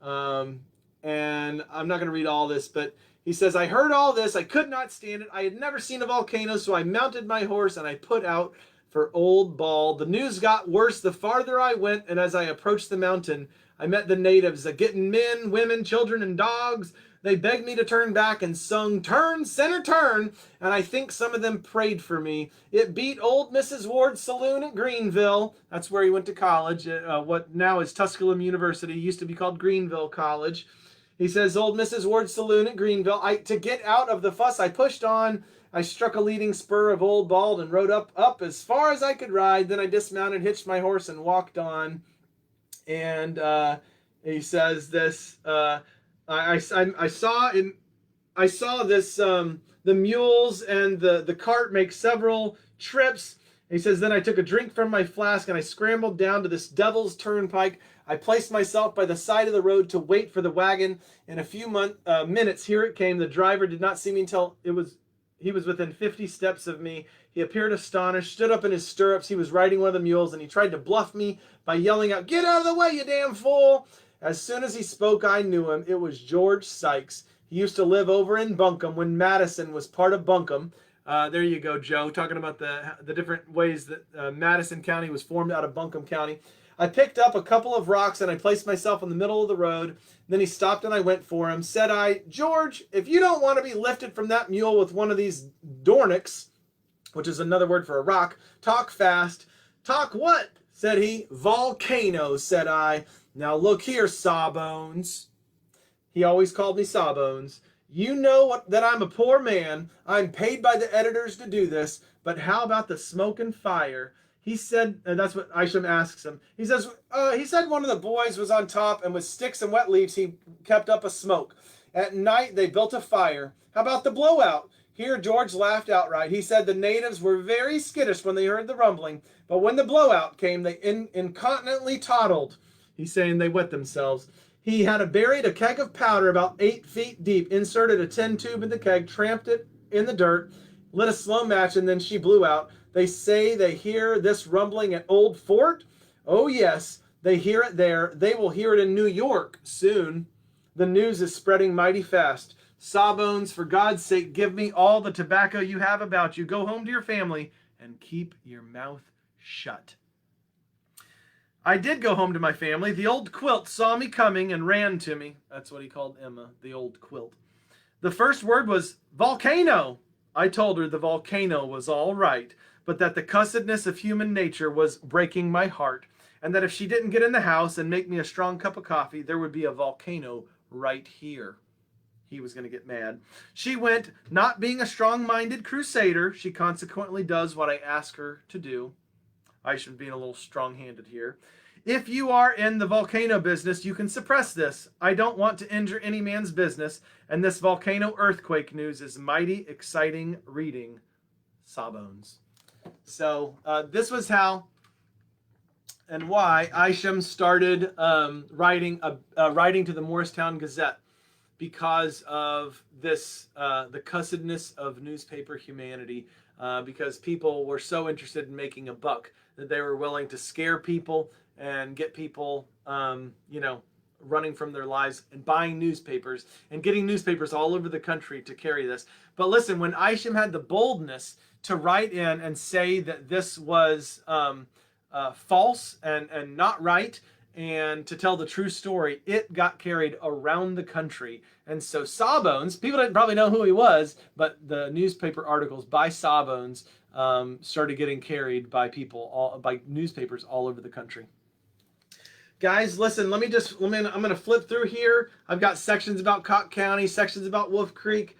And I'm not going to read all this, but he says, I heard all this. I could not stand it. I had never seen a volcano, so I mounted my horse and I put out for Old Bald. The news got worse the farther I went, and as I approached the mountain, I met the natives, getting men, women, children, and dogs. They begged me to turn back and sung, turn, center, turn, and I think some of them prayed for me. It beat old Mrs. Ward's saloon at Greenville. That's where he went to college, what now is Tusculum University, used to be called Greenville College. He says, old Mrs. Ward's saloon at Greenville. To get out of the fuss, I pushed on. I struck a leading spur of Old Bald and rode up as far as I could ride. Then I dismounted, hitched my horse, and walked on. And he says this, I saw this, the mules and the cart make several trips. He says, then I took a drink from my flask and I scrambled down to this devil's turnpike. I placed myself by the side of the road to wait for the wagon. In a few minutes, here it came. The driver did not see me until he was within 50 steps of me. He appeared astonished, stood up in his stirrups. He was riding one of the mules, and he tried to bluff me by yelling out, get out of the way, you damn fool. As soon as he spoke, I knew him. It was George Sykes. He used to live over in Buncombe when Madison was part of Buncombe. There you go, Joe, talking about the different ways that Madison County was formed out of Buncombe County. I picked up a couple of rocks and I placed myself in the middle of the road. Then he stopped and I went for him. Said I, George, if you don't want to be lifted from that mule with one of these dornicks, which is another word for a rock, talk fast. Talk what? Said he. Volcano, said I. Now look here, Sawbones. He always called me Sawbones. You know that I'm a poor man. I'm paid by the editors to do this. But how about the smoke and fire? He said, and that's what Isham asks him. He says, he said one of the boys was on top, and with sticks and wet leaves, he kept up a smoke. At night, they built a fire. How about the blowout? Here George laughed outright. He said the natives were very skittish when they heard the rumbling, but when the blowout came, they incontinently toddled. He's saying they wet themselves. He had buried a keg of powder about 8 feet deep, inserted a tin tube in the keg, tramped it in the dirt, lit a slow match, and then she blew out. They say they hear this rumbling at Old Fort. Oh, yes, they hear it there. They will hear it in New York soon. The news is spreading mighty fast. Sawbones, for God's sake, give me all the tobacco you have about you. Go home to your family and keep your mouth shut. I did go home to my family. The old quilt saw me coming and ran to me. That's what he called Emma, the old quilt. The first word was volcano. I told her the volcano was all right, but that the cussedness of human nature was breaking my heart, and that if she didn't get in the house and make me a strong cup of coffee, there would be a volcano right here. He was going to get mad. She went, not being a strong-minded crusader, she consequently does what I ask her to do. I should be a little strong-handed here. If you are in the volcano business, you can suppress this. I don't want to injure any man's business, and this volcano earthquake news is mighty exciting reading. Sawbones. So this was how and why Isham started writing to the Morristown Gazette, because of this, the cussedness of newspaper humanity, because people were so interested in making a buck that they were willing to scare people and get people, running from their lives and buying newspapers and getting newspapers all over the country to carry this. But listen, when Isham had the boldness to write in and say that this was false and not right, and to tell the true story, it got carried around the country. And so Sawbones, people didn't probably know who he was, but the newspaper articles by Sawbones started getting carried by by newspapers all over the country. Guys, listen, I'm going to flip through here. I've got sections about Cocke County, sections about Wolf Creek,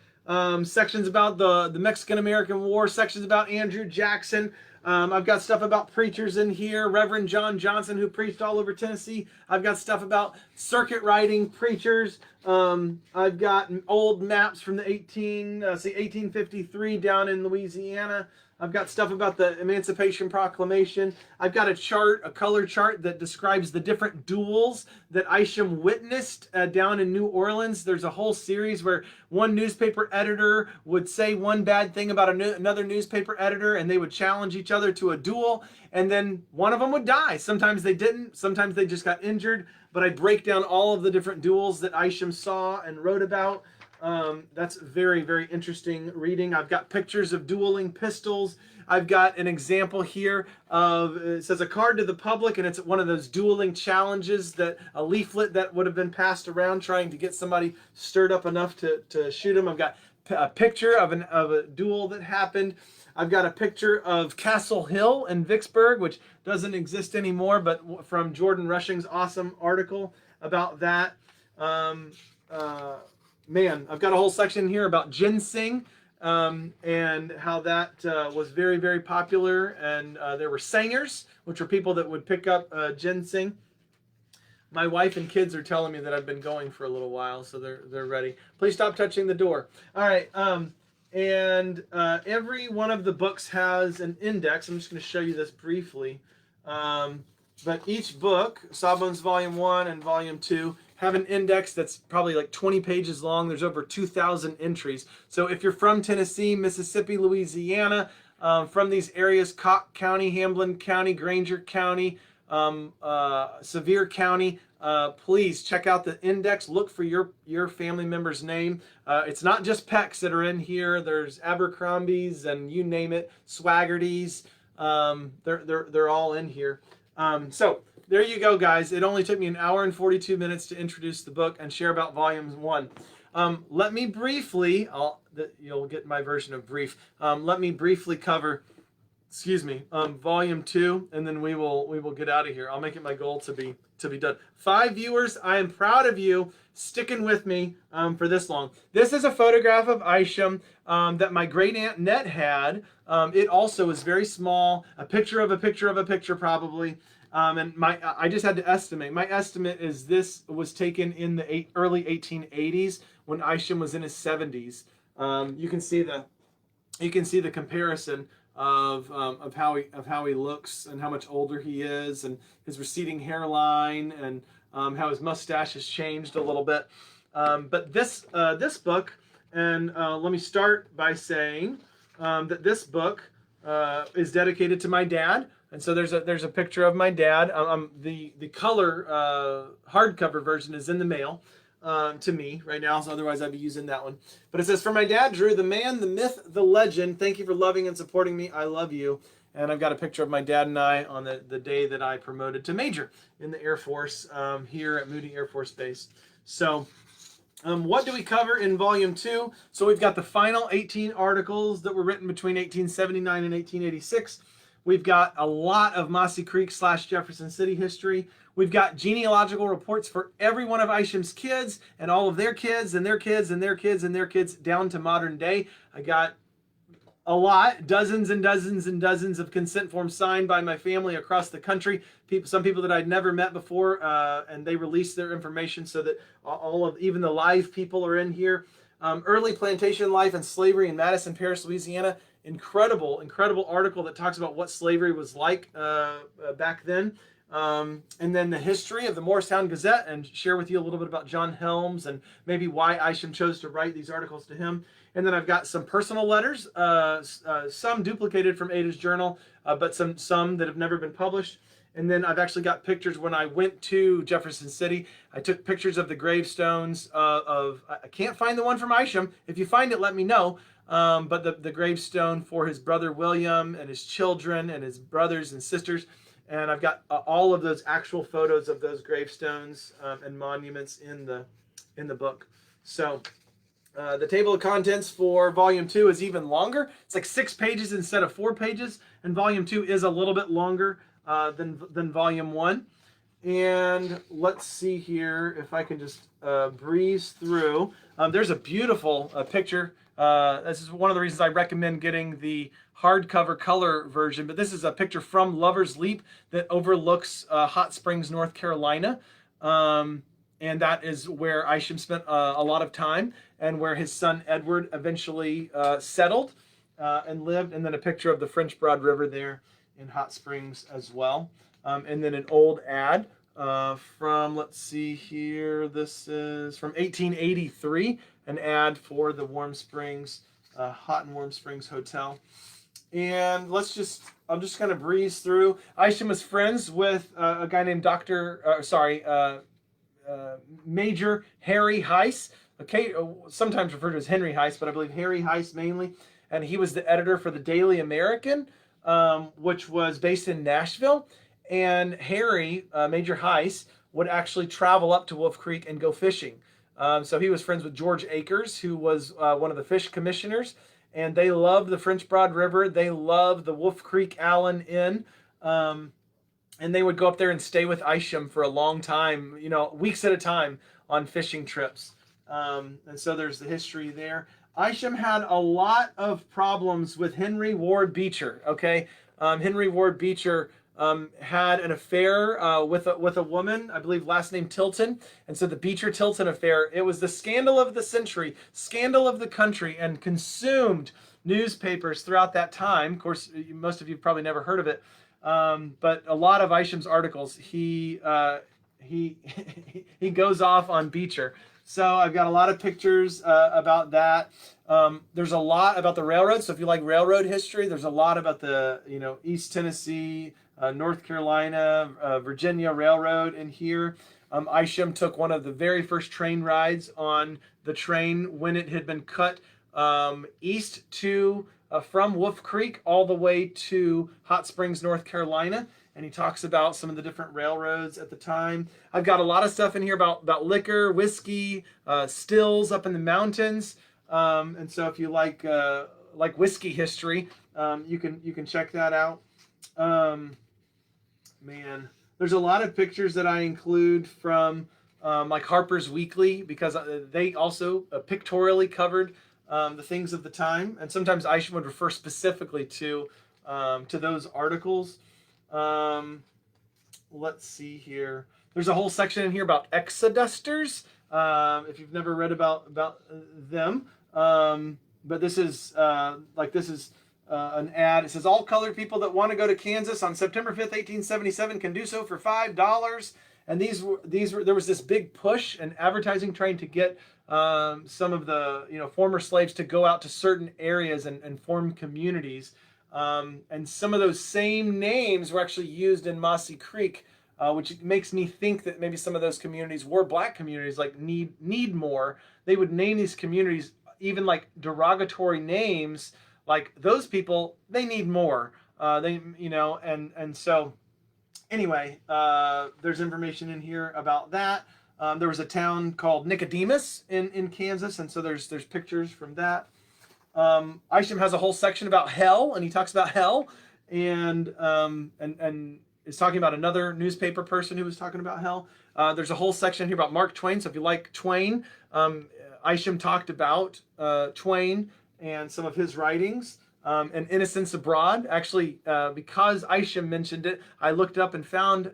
sections about the Mexican-American War, sections about Andrew Jackson. I've got stuff about preachers in here, Reverend John Johnson, who preached all over Tennessee. I've got stuff about circuit riding preachers. I've got old maps from the 1853 down in Louisiana. I've got stuff about the Emancipation Proclamation. I've got a color chart that describes the different duels that Isham witnessed down in New Orleans. There's a whole series where one newspaper editor would say one bad thing about another newspaper editor, and they would challenge each other to a duel, and then one of them would die. Sometimes they didn't. Sometimes they just got injured. But I break down all of the different duels that Isham saw and wrote about. That's very, very interesting reading. I've got pictures of dueling pistols. I've got an example here of, it says a card to the public, and it's one of those dueling challenges, that a leaflet that would have been passed around trying to get somebody stirred up enough to shoot them. I've got a picture of a duel that happened. I've got a picture of Castle Hill in Vicksburg, which doesn't exist anymore, but from Jordan Rushing's awesome article about that. Man, I've got a whole section here about ginseng and how that was very, very popular. And there were singers, which were people that would pick up ginseng. My wife and kids are telling me that I've been going for a little while, so they're ready. Please stop touching the door. All right. Every one of the books has an index. I'm just going to show you this briefly. But each book, Sawbones Volume 1 and Volume 2, have an index that's probably like 20 pages long. There's over 2,000 entries. So if you're from Tennessee, Mississippi, Louisiana, from these areas, Cocke County, Hamblin County, Granger County, Sevier County, please check out the index. Look for your family member's name. It's not just Pecks that are in here. There's Abercrombies and you name it, Swaggertys. They're all in here. So there you go, guys. It only took me 1 hour and 42 minutes to introduce the book and share about Volume 1. Let me briefly, you'll get my version of brief. Let me briefly cover, Volume 2, and then we will get out of here. I'll make it my goal to be done. 5 viewers, I am proud of you sticking with me for this long. This is a photograph of Isham that my great aunt Net had. It also is very small, a picture of a picture of a picture probably. And I just had to estimate. My estimate is this was taken in the early 1880s when Isham was in his 70s. You can see the you can see the comparison of how he looks and how much older he is, and his receding hairline, and how his mustache has changed a little bit. But this book, and let me start by saying that this book is dedicated to my dad. And so there's a picture of my dad. The color hardcover version is in the mail to me right now, so otherwise I'd be using that one. But it says, "For my dad, Drew, the man, the myth, the legend, thank you for loving and supporting me. I love you." And I've got a picture of my dad and I on the day that I promoted to major in the Air Force here at Moody Air Force Base. So what do we cover in Volume 2? So we've got the final 18 articles that were written between 1879 and 1886. We've got a lot of Mossy Creek / Jefferson City history. We've got genealogical reports for every one of Isham's kids and all of their kids and their kids and their kids and their kids down to modern day. I got a lot, dozens and dozens and dozens of consent forms signed by my family across the country. Some people that I'd never met before, and they released their information so that even the live people are in here. Early plantation life and slavery in Madison Parish, Louisiana. Incredible article that talks about what slavery was like back then. And then the history of the Morristown Gazette, and share with you a little bit about John Helms and maybe why Isham chose to write these articles to him. And then I've got some personal letters, some duplicated from Ada's journal, but some that have never been published. And then I've actually got pictures when I went to Jefferson City. I took pictures of the gravestones I can't find the one from Isham. If you find it, let me know. But the gravestone for his brother William and his children and his brothers and sisters. And I've got all of those actual photos of those gravestones and monuments in the book. So the table of contents for Volume 2 is even longer. It's like 6 pages instead of 4 pages. And Volume 2 is a little bit longer than Volume 1. And let's see here if I can just breeze through. There's a beautiful picture. This is one of the reasons I recommend getting the hardcover color version. But this is a picture from Lover's Leap that overlooks Hot Springs, North Carolina. And that is where Isham spent a lot of time, and where his son Edward eventually settled and lived. And then a picture of the French Broad River there in Hot Springs as well. And then an old ad from, let's see here, this is from 1883, an ad for the Warm Springs, Hot and Warm Springs Hotel. And I'm just going to breeze through. Isham was friends with a guy named Major Harry Heiss, okay, sometimes referred to as Henry Heiss, but I believe Harry Heiss mainly. And he was the editor for the Daily American, which was based in Nashville. And Harry, Major Heiss, would actually travel up to Wolf Creek and go fishing. So he was friends with George Akers, who was one of the fish commissioners. And they loved the French Broad River. They loved the Wolf Creek Allen Inn. And they would go up there and stay with Isham for a long time, weeks at a time on fishing trips. And so there's the history there. Isham had a lot of problems with Henry Ward Beecher, okay? Henry Ward Beecher had an affair with a woman, I believe last name Tilton. And so the Beecher-Tilton affair, it was the scandal of the century, scandal of the country, and consumed newspapers throughout that time. Of course, most of you probably never heard of it. But a lot of Isham's articles, he goes off on Beecher. So I've got a lot of pictures about that. There's a lot about the railroad. So if you like railroad history, there's a lot about the East Tennessee, North Carolina, Virginia Railroad in here. Isham took one of the very first train rides on the train when it had been cut east to from Wolf Creek all the way to Hot Springs, North Carolina. And he talks about some of the different railroads at the time. I've got a lot of stuff in here about liquor, whiskey, stills up in the mountains. And so if you like whiskey history, you can check that out. Man, there's a lot of pictures that I include from like Harper's Weekly, because they also pictorially covered the things of the time. And sometimes Isham would refer specifically to those articles. Let's see here. There's a whole section in here about exodusters. If you've never read about them, but this is an ad. It says all colored people that want to go to Kansas on September 5th, 1877 can do so for $5. And there was this big push and advertising trying to get some of the former slaves to go out to certain areas and form communities. And some of those same names were actually used in Mossy Creek, which makes me think that maybe some of those communities were black communities, like need more. They would name these communities even like derogatory names, like those people, they need more. And so anyway, there's information in here about that. There was a town called Nicodemus in Kansas, and so there's pictures from that. Isham has a whole section about hell, and he talks about hell, and is talking about another newspaper person who was talking about hell. There's a whole section here about Mark Twain. So if you like Twain, Isham talked about Twain and some of his writings. And Innocents Abroad. Actually, because Isham mentioned it, I looked up and found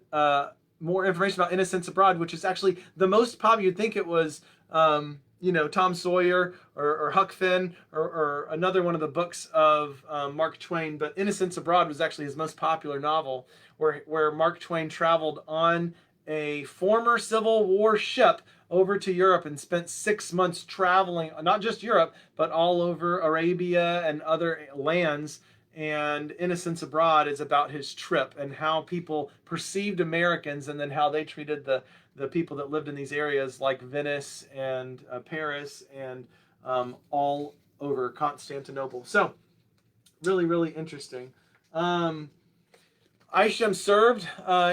more information about Innocents Abroad, which is actually the most popular. You'd think it was, Tom Sawyer or Huck Finn or another one of the books of Mark Twain. But Innocents Abroad was actually his most popular novel, where Mark Twain traveled on a former Civil War ship over to Europe and spent 6 months traveling, not just Europe, but all over Arabia and other lands. And Innocents Abroad is about his trip and how people perceived Americans, and then how they treated the people that lived in these areas like Venice and Paris and all over Constantinople. So really, really interesting. Isham served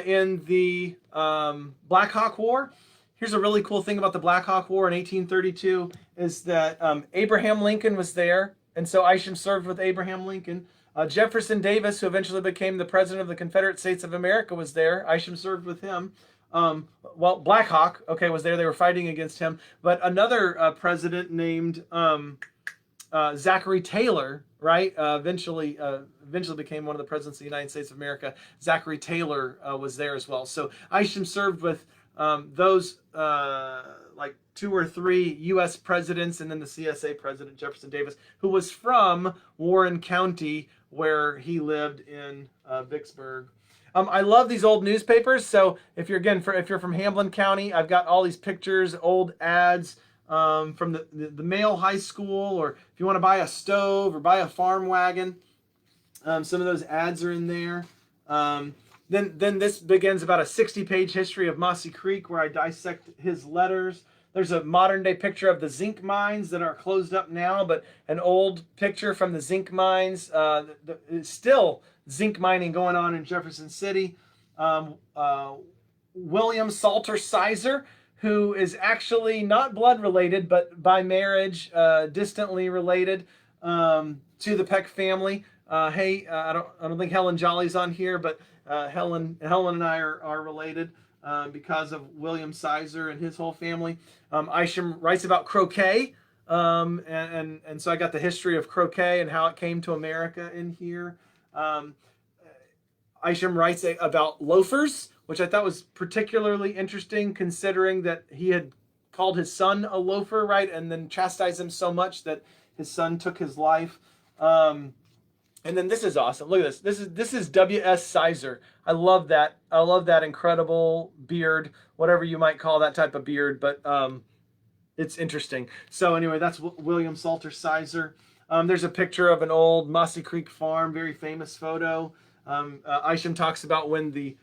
in the Black Hawk War. Here's a really cool thing about the Black Hawk War in 1832 is that Abraham Lincoln was there, and so Isham served with Abraham Lincoln. Jefferson Davis, who eventually became the president of the Confederate States of America, was there. Isham served with him. Black Hawk, was there. They were fighting against him. But another president named Zachary Taylor, right? Eventually became one of the presidents of the United States of America. Zachary Taylor was there as well. So Isham served with those like 2 or 3 U.S. presidents, and then the CSA president, Jefferson Davis, who was from Warren County, where he lived in Vicksburg. I love these old newspapers. So if you're from Hamlin County, I've got all these pictures, old ads from the Male High School, or if you want to buy a stove or buy a farm wagon, some of those ads are in there. Then this begins about a 60-page history of Mossy Creek, where I dissect his letters. There's a modern-day picture of the zinc mines that are closed up now, but an old picture from the zinc mines. Still zinc mining going on in Jefferson City. William Salter Sizer, who is actually not blood related, but by marriage, distantly related to the Peck family. I don't think Helen Jolly's on here, but Helen and I are related because of William Sizer and his whole family. Isham writes about croquet, and so I got the history of croquet and how it came to America in here. Isham writes about loafers, which I thought was particularly interesting, considering that he had called his son a loafer, right, and then chastised him so much that his son took his life. And then this is awesome. Look at this. This is W.S. Sizer. I love that. I love that incredible beard, whatever you might call that type of beard, but it's interesting. So anyway, that's William Salter Sizer. There's a picture of an old Mossy Creek farm, very famous photo. Isham talks about when the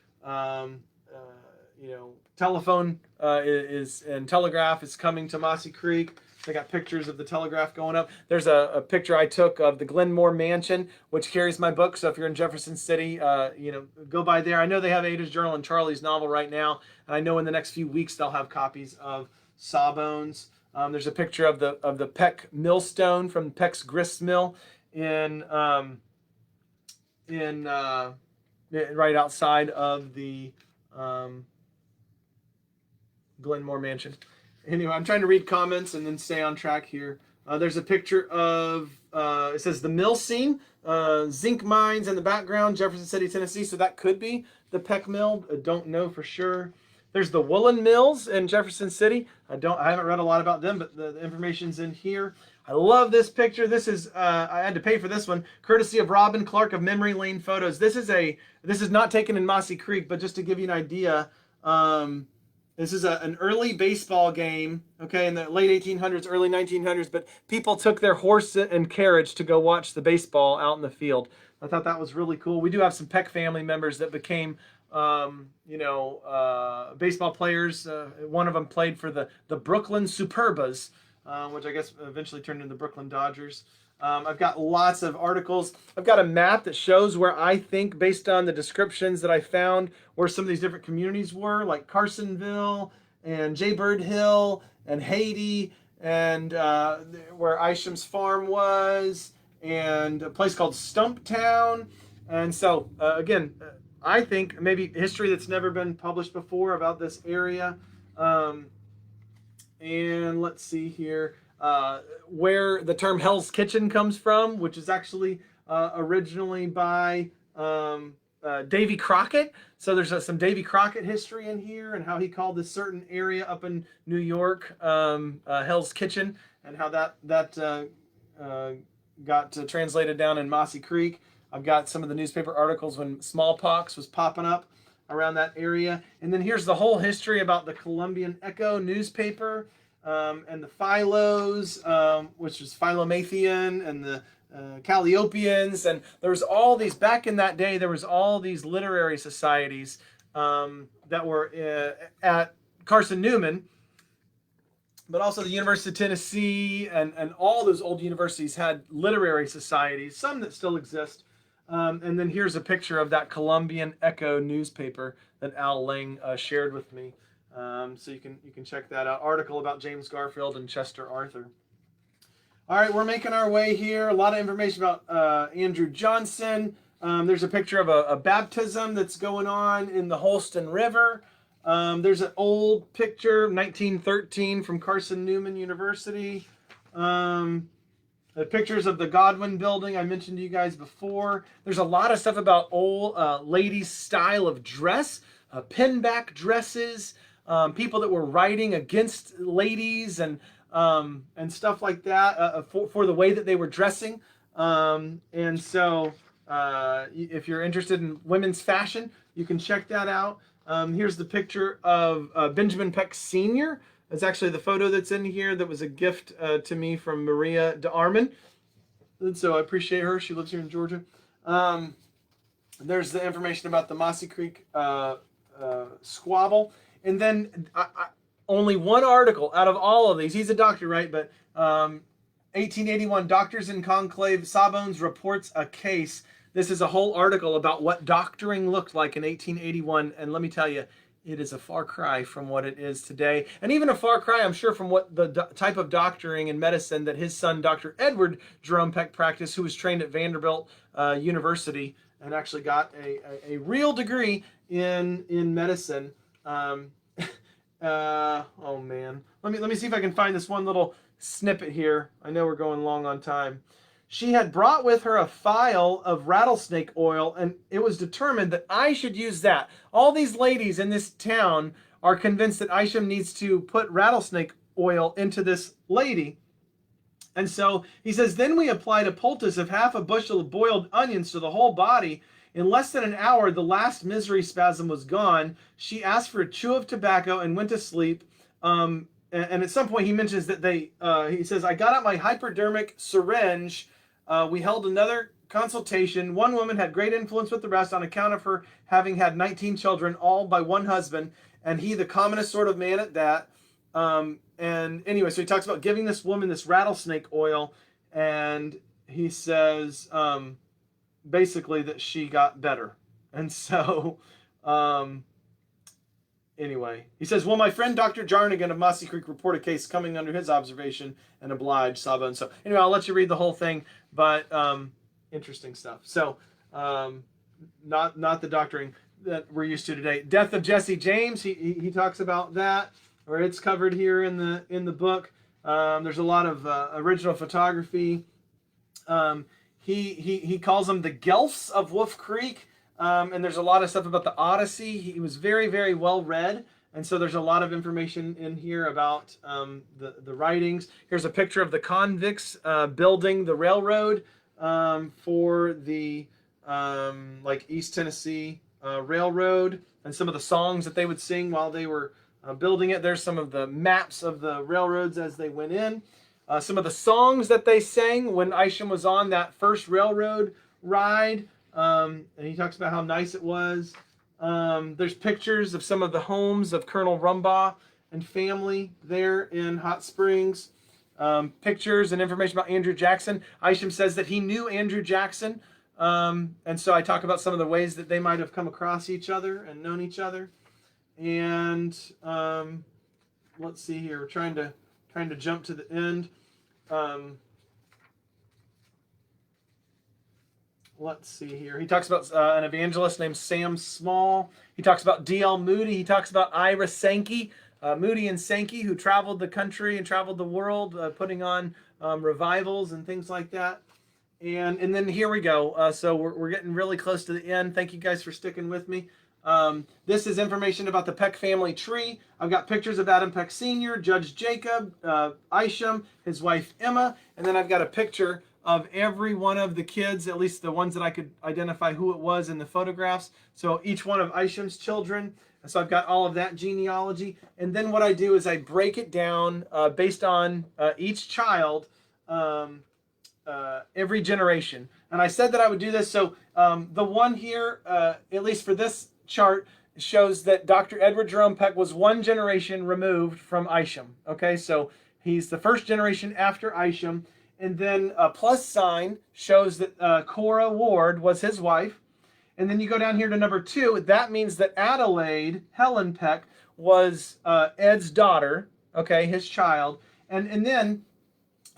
telephone and telegraph is coming to Mossy Creek. They got pictures of the telegraph going up. There's a picture I took of the Glenmore Mansion, which carries my book. So if you're in Jefferson City, go by there. I know they have Ada's Journal and Charlie's novel right now, and I know in the next few weeks they'll have copies of Sawbones. There's a picture of the Peck millstone from Peck's grist mill in right outside of the Glenmore Mansion. Anyway, I'm trying to read comments and then stay on track here. There's a picture of, it says the mill scene, zinc mines in the background, Jefferson City, Tennessee. So that could be the Peck Mill. I don't know for sure. There's the woolen mills in Jefferson City. I haven't read a lot about them, but the information's in here. I love this picture. This is I had to pay for this one, courtesy of Robin Clark of Memory Lane Photos. This is not taken in Mossy Creek, but just to give you an idea, this is an early baseball game, okay, in the late 1800s, early 1900s. But people took their horse and carriage to go watch the baseball out in the field. I thought that was really cool. We do have some Peck family members that became baseball players. One of them played for the Brooklyn Superbas, which I guess eventually turned into the Brooklyn Dodgers. I've got lots of articles. I've got a map that shows where I think, based on the descriptions that I found, where some of these different communities were, like Carsonville and Jaybird Hill and Haiti, and where Isham's farm was, and a place called Stumptown. And so, again, I think maybe history that's never been published before about this area. And let's see here, where the term Hell's Kitchen comes from, which is actually originally by Davy Crockett. So there's some Davy Crockett history in here, and how he called this certain area up in New York Hell's Kitchen, and how that got translated down in Mossy Creek. I've got some of the newspaper articles when smallpox was popping up around that area. And then here's the whole history about the Columbian Echo newspaper, and the Philos, which was Philomathian, and the Calliopians. And there was all these, back in that day, there was all these literary societies that were at Carson Newman, but also the University of Tennessee, and all those old universities had literary societies, some that still exist. And then here's a picture of that Columbian Echo newspaper that Al Lang shared with me. So you can check that out. Article about James Garfield and Chester Arthur. All right, we're making our way here. A lot of information about Andrew Johnson. There's a picture of a baptism that's going on in the Holston River. There's an old picture, 1913, from Carson Newman University. The pictures of the Godwin building I mentioned to you guys before. There's a lot of stuff about old ladies' style of dress, pinback dresses, people that were writing against ladies, and stuff like that for the way that they were dressing. And so if you're interested in women's fashion, you can check that out. Here's the picture of Benjamin Peck Sr. It's actually the photo that's in here that was a gift to me from Maria DeArmond. And so I appreciate her. She lives here in Georgia. There's the information about the Mossy Creek squabble. And then only one article out of all of these. He's a doctor, right? But 1881, Doctors in Conclave, Sawbones reports a case. This is a whole article about what doctoring looked like in 1881. And let me tell you, it is a far cry from what it is today. And even a far cry, I'm sure, from what the type of doctoring and medicine that his son, Dr. Edward Jerome Peck, practiced, who was trained at Vanderbilt University and actually got a real degree in medicine. Oh man, let me see if I can find this one little snippet here. I know we're going long on time. She had brought with her a phial of rattlesnake oil, and it was determined that I should use that. All these ladies in this town are convinced that Isham needs to put rattlesnake oil into this lady. And so he says, then we applied a poultice of half a bushel of boiled onions to the whole body. In less than an hour, the last misery spasm was gone. She asked for a chew of tobacco and went to sleep. And at some point he mentions that he says, I got out my hypodermic syringe. We held another consultation. One woman had great influence with the rest on account of her having had 19 children, all by one husband, and he the commonest sort of man at that. And anyway, so he talks about giving this woman this rattlesnake oil, and he says basically that she got better. And so anyway, he says, well, my friend Dr. Jarnigan of Mossy Creek report a case coming under his observation and obliged Sawbones. So anyway, I'll let you read the whole thing, but interesting stuff. So not the doctoring that we're used to today. Death of Jesse James, he talks about that, or it's covered here in the book. There's a lot of original photography. He calls them the Guelphs of Wolf Creek. And there's a lot of stuff about the Odyssey. He was very, very well read. And so there's a lot of information in here about the writings. Here's a picture of the convicts building the railroad for the like East Tennessee Railroad, and some of the songs that they would sing while they were building it. There's some of the maps of the railroads as they went in. Some of the songs that they sang when Isham was on that first railroad ride. And he talks about how nice it was. There's pictures of some of the homes of Colonel Rumbaugh and family there in Hot Springs. Pictures and information about Andrew Jackson. Isham says that he knew Andrew Jackson. And so I talk about some of the ways that they might have come across each other and known each other. And let's see here. We're trying to jump to the end. Let's see here. He talks about an evangelist named Sam Small. He talks about D.L. Moody. He talks about Ira Sankey, Moody and Sankey, who traveled the country and traveled the world, putting on revivals and things like that. And then here we go. So we're getting really close to the end. Thank you guys for sticking with me. This is information about the Peck family tree. I've got pictures of Adam Peck Sr., Judge Jacob, Isham, his wife Emma, and then I've got a picture of every one of the kids, at least the ones that I could identify who it was in the photographs. So each one of Isham's children. So I've got all of that genealogy. And then what I do is I break it down based on each child, every generation. And I said that I would do this. So the one here, at least for this chart, shows that Dr. Edward Jerome Peck was one generation removed from Isham. Okay, so he's the first generation after Isham. And then a plus sign shows that Cora Ward was his wife. And then you go down here to number 2. That means that Adelaide Helen Peck was Ed's daughter, okay, his child. And then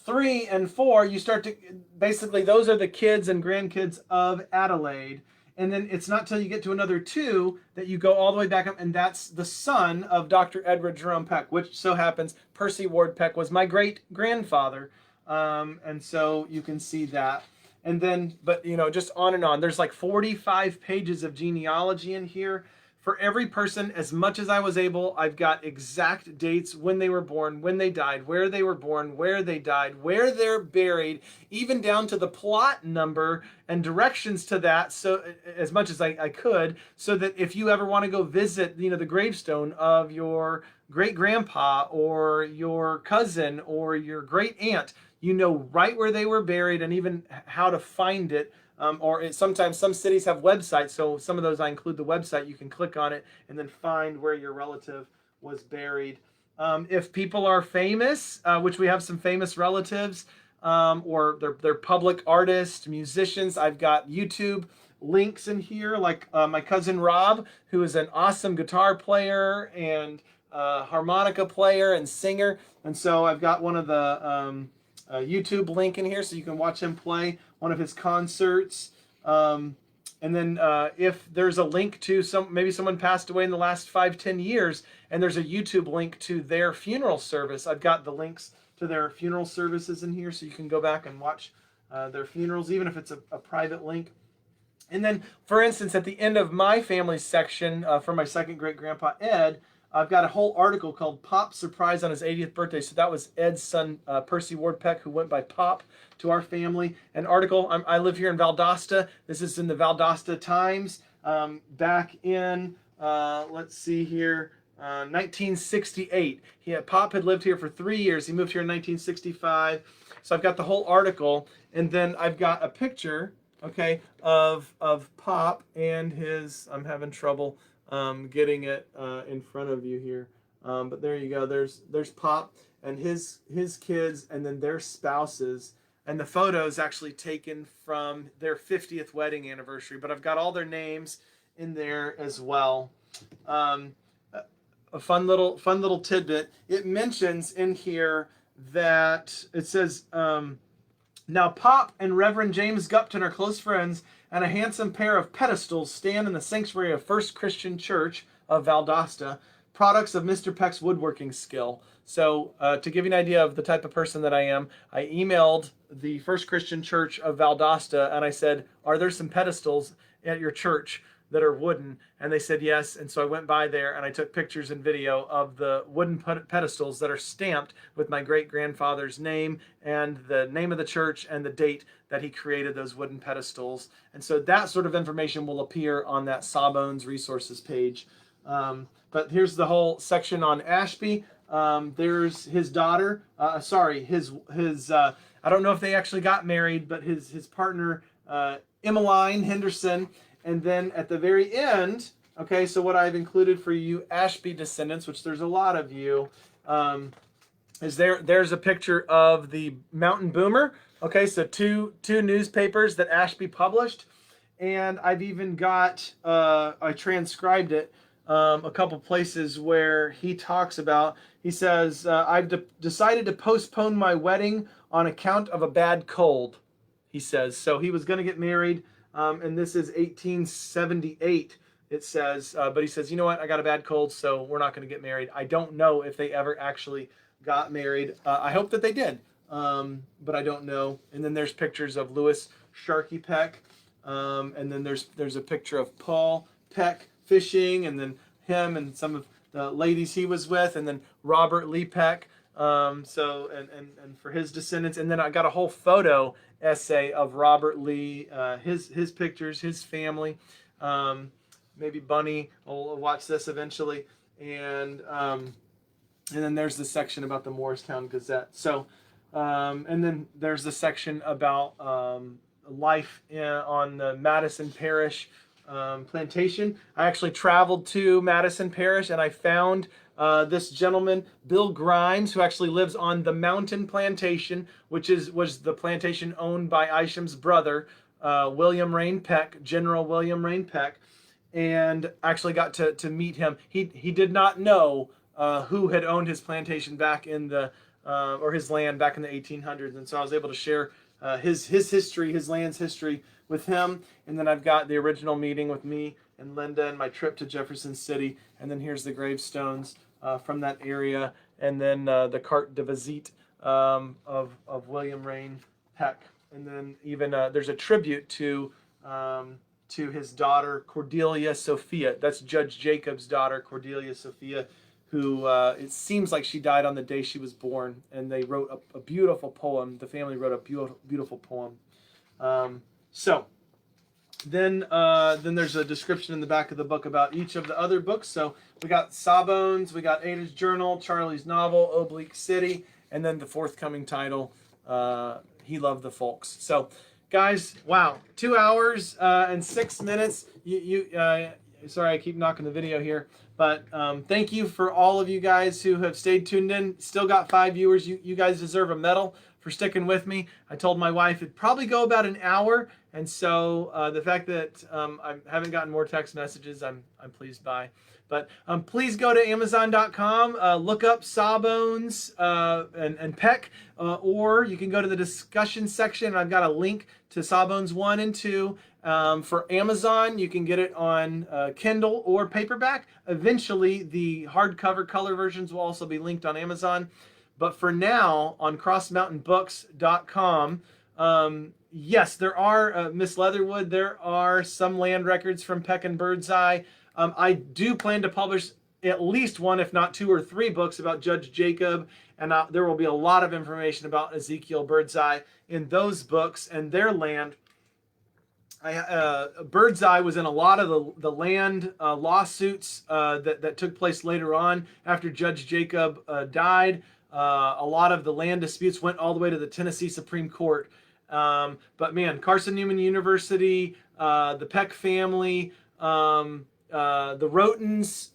3 and 4, you start to, basically those are the kids and grandkids of Adelaide. And then it's not till you get to another 2 that you go all the way back up, and that's the son of Dr. Edward Jerome Peck, which so happens Percy Ward Peck was my great-grandfather. And so you can see that. And then, but you know, just on and on. There's like 45 pages of genealogy in here. For every person, as much as I was able, I've got exact dates, when they were born, when they died, where they were born, where they died, where they're buried, even down to the plot number and directions to that, so as much as I could, so that if you ever want to go visit, you know, the gravestone of your great-grandpa or your cousin or your great-aunt, you know right where they were buried and even how to find it. Sometimes some cities have websites, so some of those I include the website. You can click on it and then find where your relative was buried. If people are famous, which we have some famous relatives, or they're public artists, musicians, I've got YouTube links in here, like my cousin Rob, who is an awesome guitar player and harmonica player and singer. And so I've got one of the YouTube link in here so you can watch him play one of his concerts. And then if there's a link to maybe someone passed away in the last 5-10 years and there's a YouTube link to their funeral service, I've got the links to their funeral services in here so you can go back and watch their funerals, even if it's a private link. And then, for instance, at the end of my family section for my second great-grandpa Ed, I've got a whole article called Pop's Surprise on his 80th birthday. So that was Ed's son, Percy Ward Peck, who went by Pop to our family. An article, I live here in Valdosta. This is in the Valdosta Times back in, let's see here, 1968. Pop had lived here for 3 years. He moved here in 1965. So I've got the whole article. And then I've got a picture, okay, of Pop and his, I'm having trouble getting it in front of you here, but there you go. There's Pop and his kids, and then their spouses, and the photos actually taken from their 50th wedding anniversary. But I've got all their names in there as well. A fun little tidbit. It mentions in here that it says, now Pop and Reverend James Gupton are close friends, and a handsome pair of pedestals stand in the sanctuary of First Christian Church of Valdosta, products of Mr. Peck's woodworking skill. So to give you an idea of the type of person that I am, I emailed the First Christian Church of Valdosta and I said, are there some pedestals at your church that are wooden? And they said yes. And so I went by there and I took pictures and video of the wooden pedestals that are stamped with my great-grandfather's name and the name of the church and the date that he created those wooden pedestals. And so that sort of information will appear on that Sawbones resources page. But here's the whole section on Ashby. There's his daughter, I don't know if they actually got married, but his partner, Emmeline Henderson. And then at the very end, okay, so what I've included for you Ashby descendants, which there's a lot of you, is there's a picture of the Mountain Boomer. Okay, so two newspapers that Ashby published. And I've even got, I transcribed it, a couple places where he talks about, he says, I've decided to postpone my wedding on account of a bad cold, he says. So he was going to get married, and this is 1878, it says. But he says, you know what, I got a bad cold, so we're not going to get married. I don't know if they ever actually got married. I hope that they did, but I don't know. And then there's pictures of Lewis Sharkey Peck, and then there's a picture of Paul Peck fishing, and then him and some of the ladies he was with, and then Robert Lee Peck, and for his descendants. And then I got a whole photo essay of Robert Lee, his pictures, his family. Maybe Bunny will watch this eventually. And then there's the section about the Morristown Gazette. So, and then there's the section about life on the Madison Parish plantation. I actually traveled to Madison Parish and I found this gentleman, Bill Grimes, who actually lives on the Mountain Plantation, which was the plantation owned by Isham's brother, William Rain Peck, General William Rain Peck, and actually got to meet him. He did not know who had owned his plantation back in the or his land back in the 1800s, and so I was able to share his history, his land's history with him. And then I've got the original meeting with me and Linda and my trip to Jefferson City. And then here's the gravestones from that area. And then the carte de visite of William Rain Peck. And then even there's a tribute to his daughter, Cordelia Sophia. That's Judge Jacob's daughter, Cordelia Sophia, who it seems like she died on the day she was born. And they wrote a beautiful poem. The family wrote a beautiful poem. So then there's a description in the back of the book about each of the other books. So we got Sawbones, we got Ada's Journal, Charlie's Novel, Oblique City, and then the forthcoming title, He Loved the Folks. So guys, wow, 2 hours and 6 minutes. Sorry, I keep knocking the video here, but thank you for all of you guys who have stayed tuned in. Still got 5 viewers. You guys deserve a medal for sticking with me. I told my wife it'd probably go about an hour, and so the fact that I haven't gotten more text messages, I'm pleased by. But please go to Amazon.com, look up Sawbones and Peck, or you can go to the discussion section, and I've got a link to Sawbones 1 and 2. For Amazon, you can get it on Kindle or paperback. Eventually, the hardcover color versions will also be linked on Amazon. But for now, on crossmountainbooks.com, yes, there are, Miss Leatherwood, there are some land records from Peck and Birdseye. I do plan to publish at least one, if not 2 or 3 books about Judge Jacob, and there will be a lot of information about Ezekiel Birdseye in those books and their land. Birdseye was in a lot of the land lawsuits that took place later on after Judge Jacob died. A lot of the land disputes went all the way to the Tennessee Supreme Court. But man, Carson Newman University, the Peck family, the Rotens,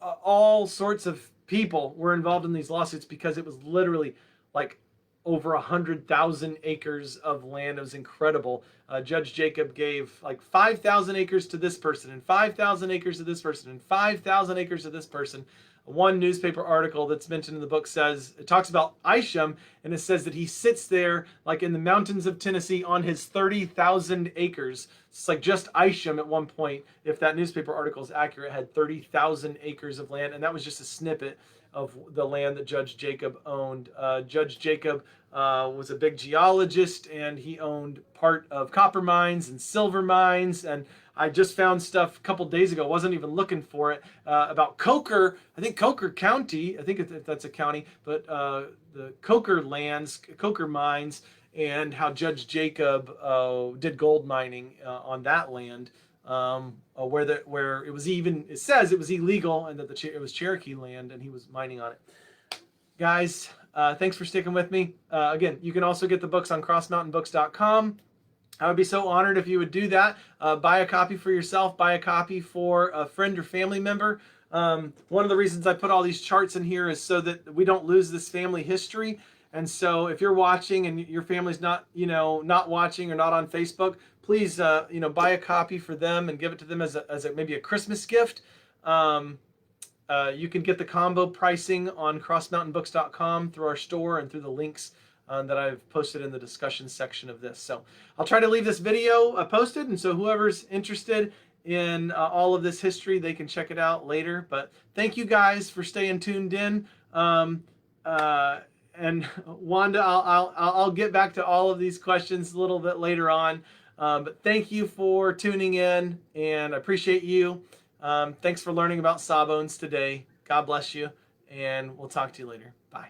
all sorts of people were involved in these lawsuits because it was literally like over 100,000 acres of land. It was incredible. Judge Jacob gave like 5,000 acres to this person and 5,000 acres to this person and 5,000 acres to this person. One newspaper article that's mentioned in the book says, it talks about Isham, and it says that he sits there like in the mountains of Tennessee on his 30,000 acres. It's like just Isham at one point, if that newspaper article is accurate, had 30,000 acres of land, and that was just a snippet of the land that Judge Jacob owned. Judge Jacob was a big geologist, and he owned part of copper mines and silver mines. And I just found stuff a couple days ago, wasn't even looking for it, about Coker. I think Coker County, I think that's a county, but the Coker lands, Coker mines, and how Judge Jacob did gold mining on that land, where it says it was illegal, and that it was Cherokee land, and he was mining on it. Guys, thanks for sticking with me. Again, you can also get the books on crossmountainbooks.com. I would be so honored if you would do that. Buy a copy for yourself. Buy a copy for a friend or family member. One of the reasons I put all these charts in here is so that we don't lose this family history. And so if you're watching and your family's not watching or not on Facebook, please, buy a copy for them and give it to them as maybe a Christmas gift. You can get the combo pricing on crossmountainbooks.com through our store and through the links that I've posted in the discussion section of this. So I'll try to leave this video posted, and so whoever's interested in all of this history, they can check it out later. But thank you guys for staying tuned in. And Wanda, I'll get back to all of these questions a little bit later on. But thank you for tuning in, and I appreciate you. Thanks for learning about Sawbones today. God bless you, and we'll talk to you later. Bye.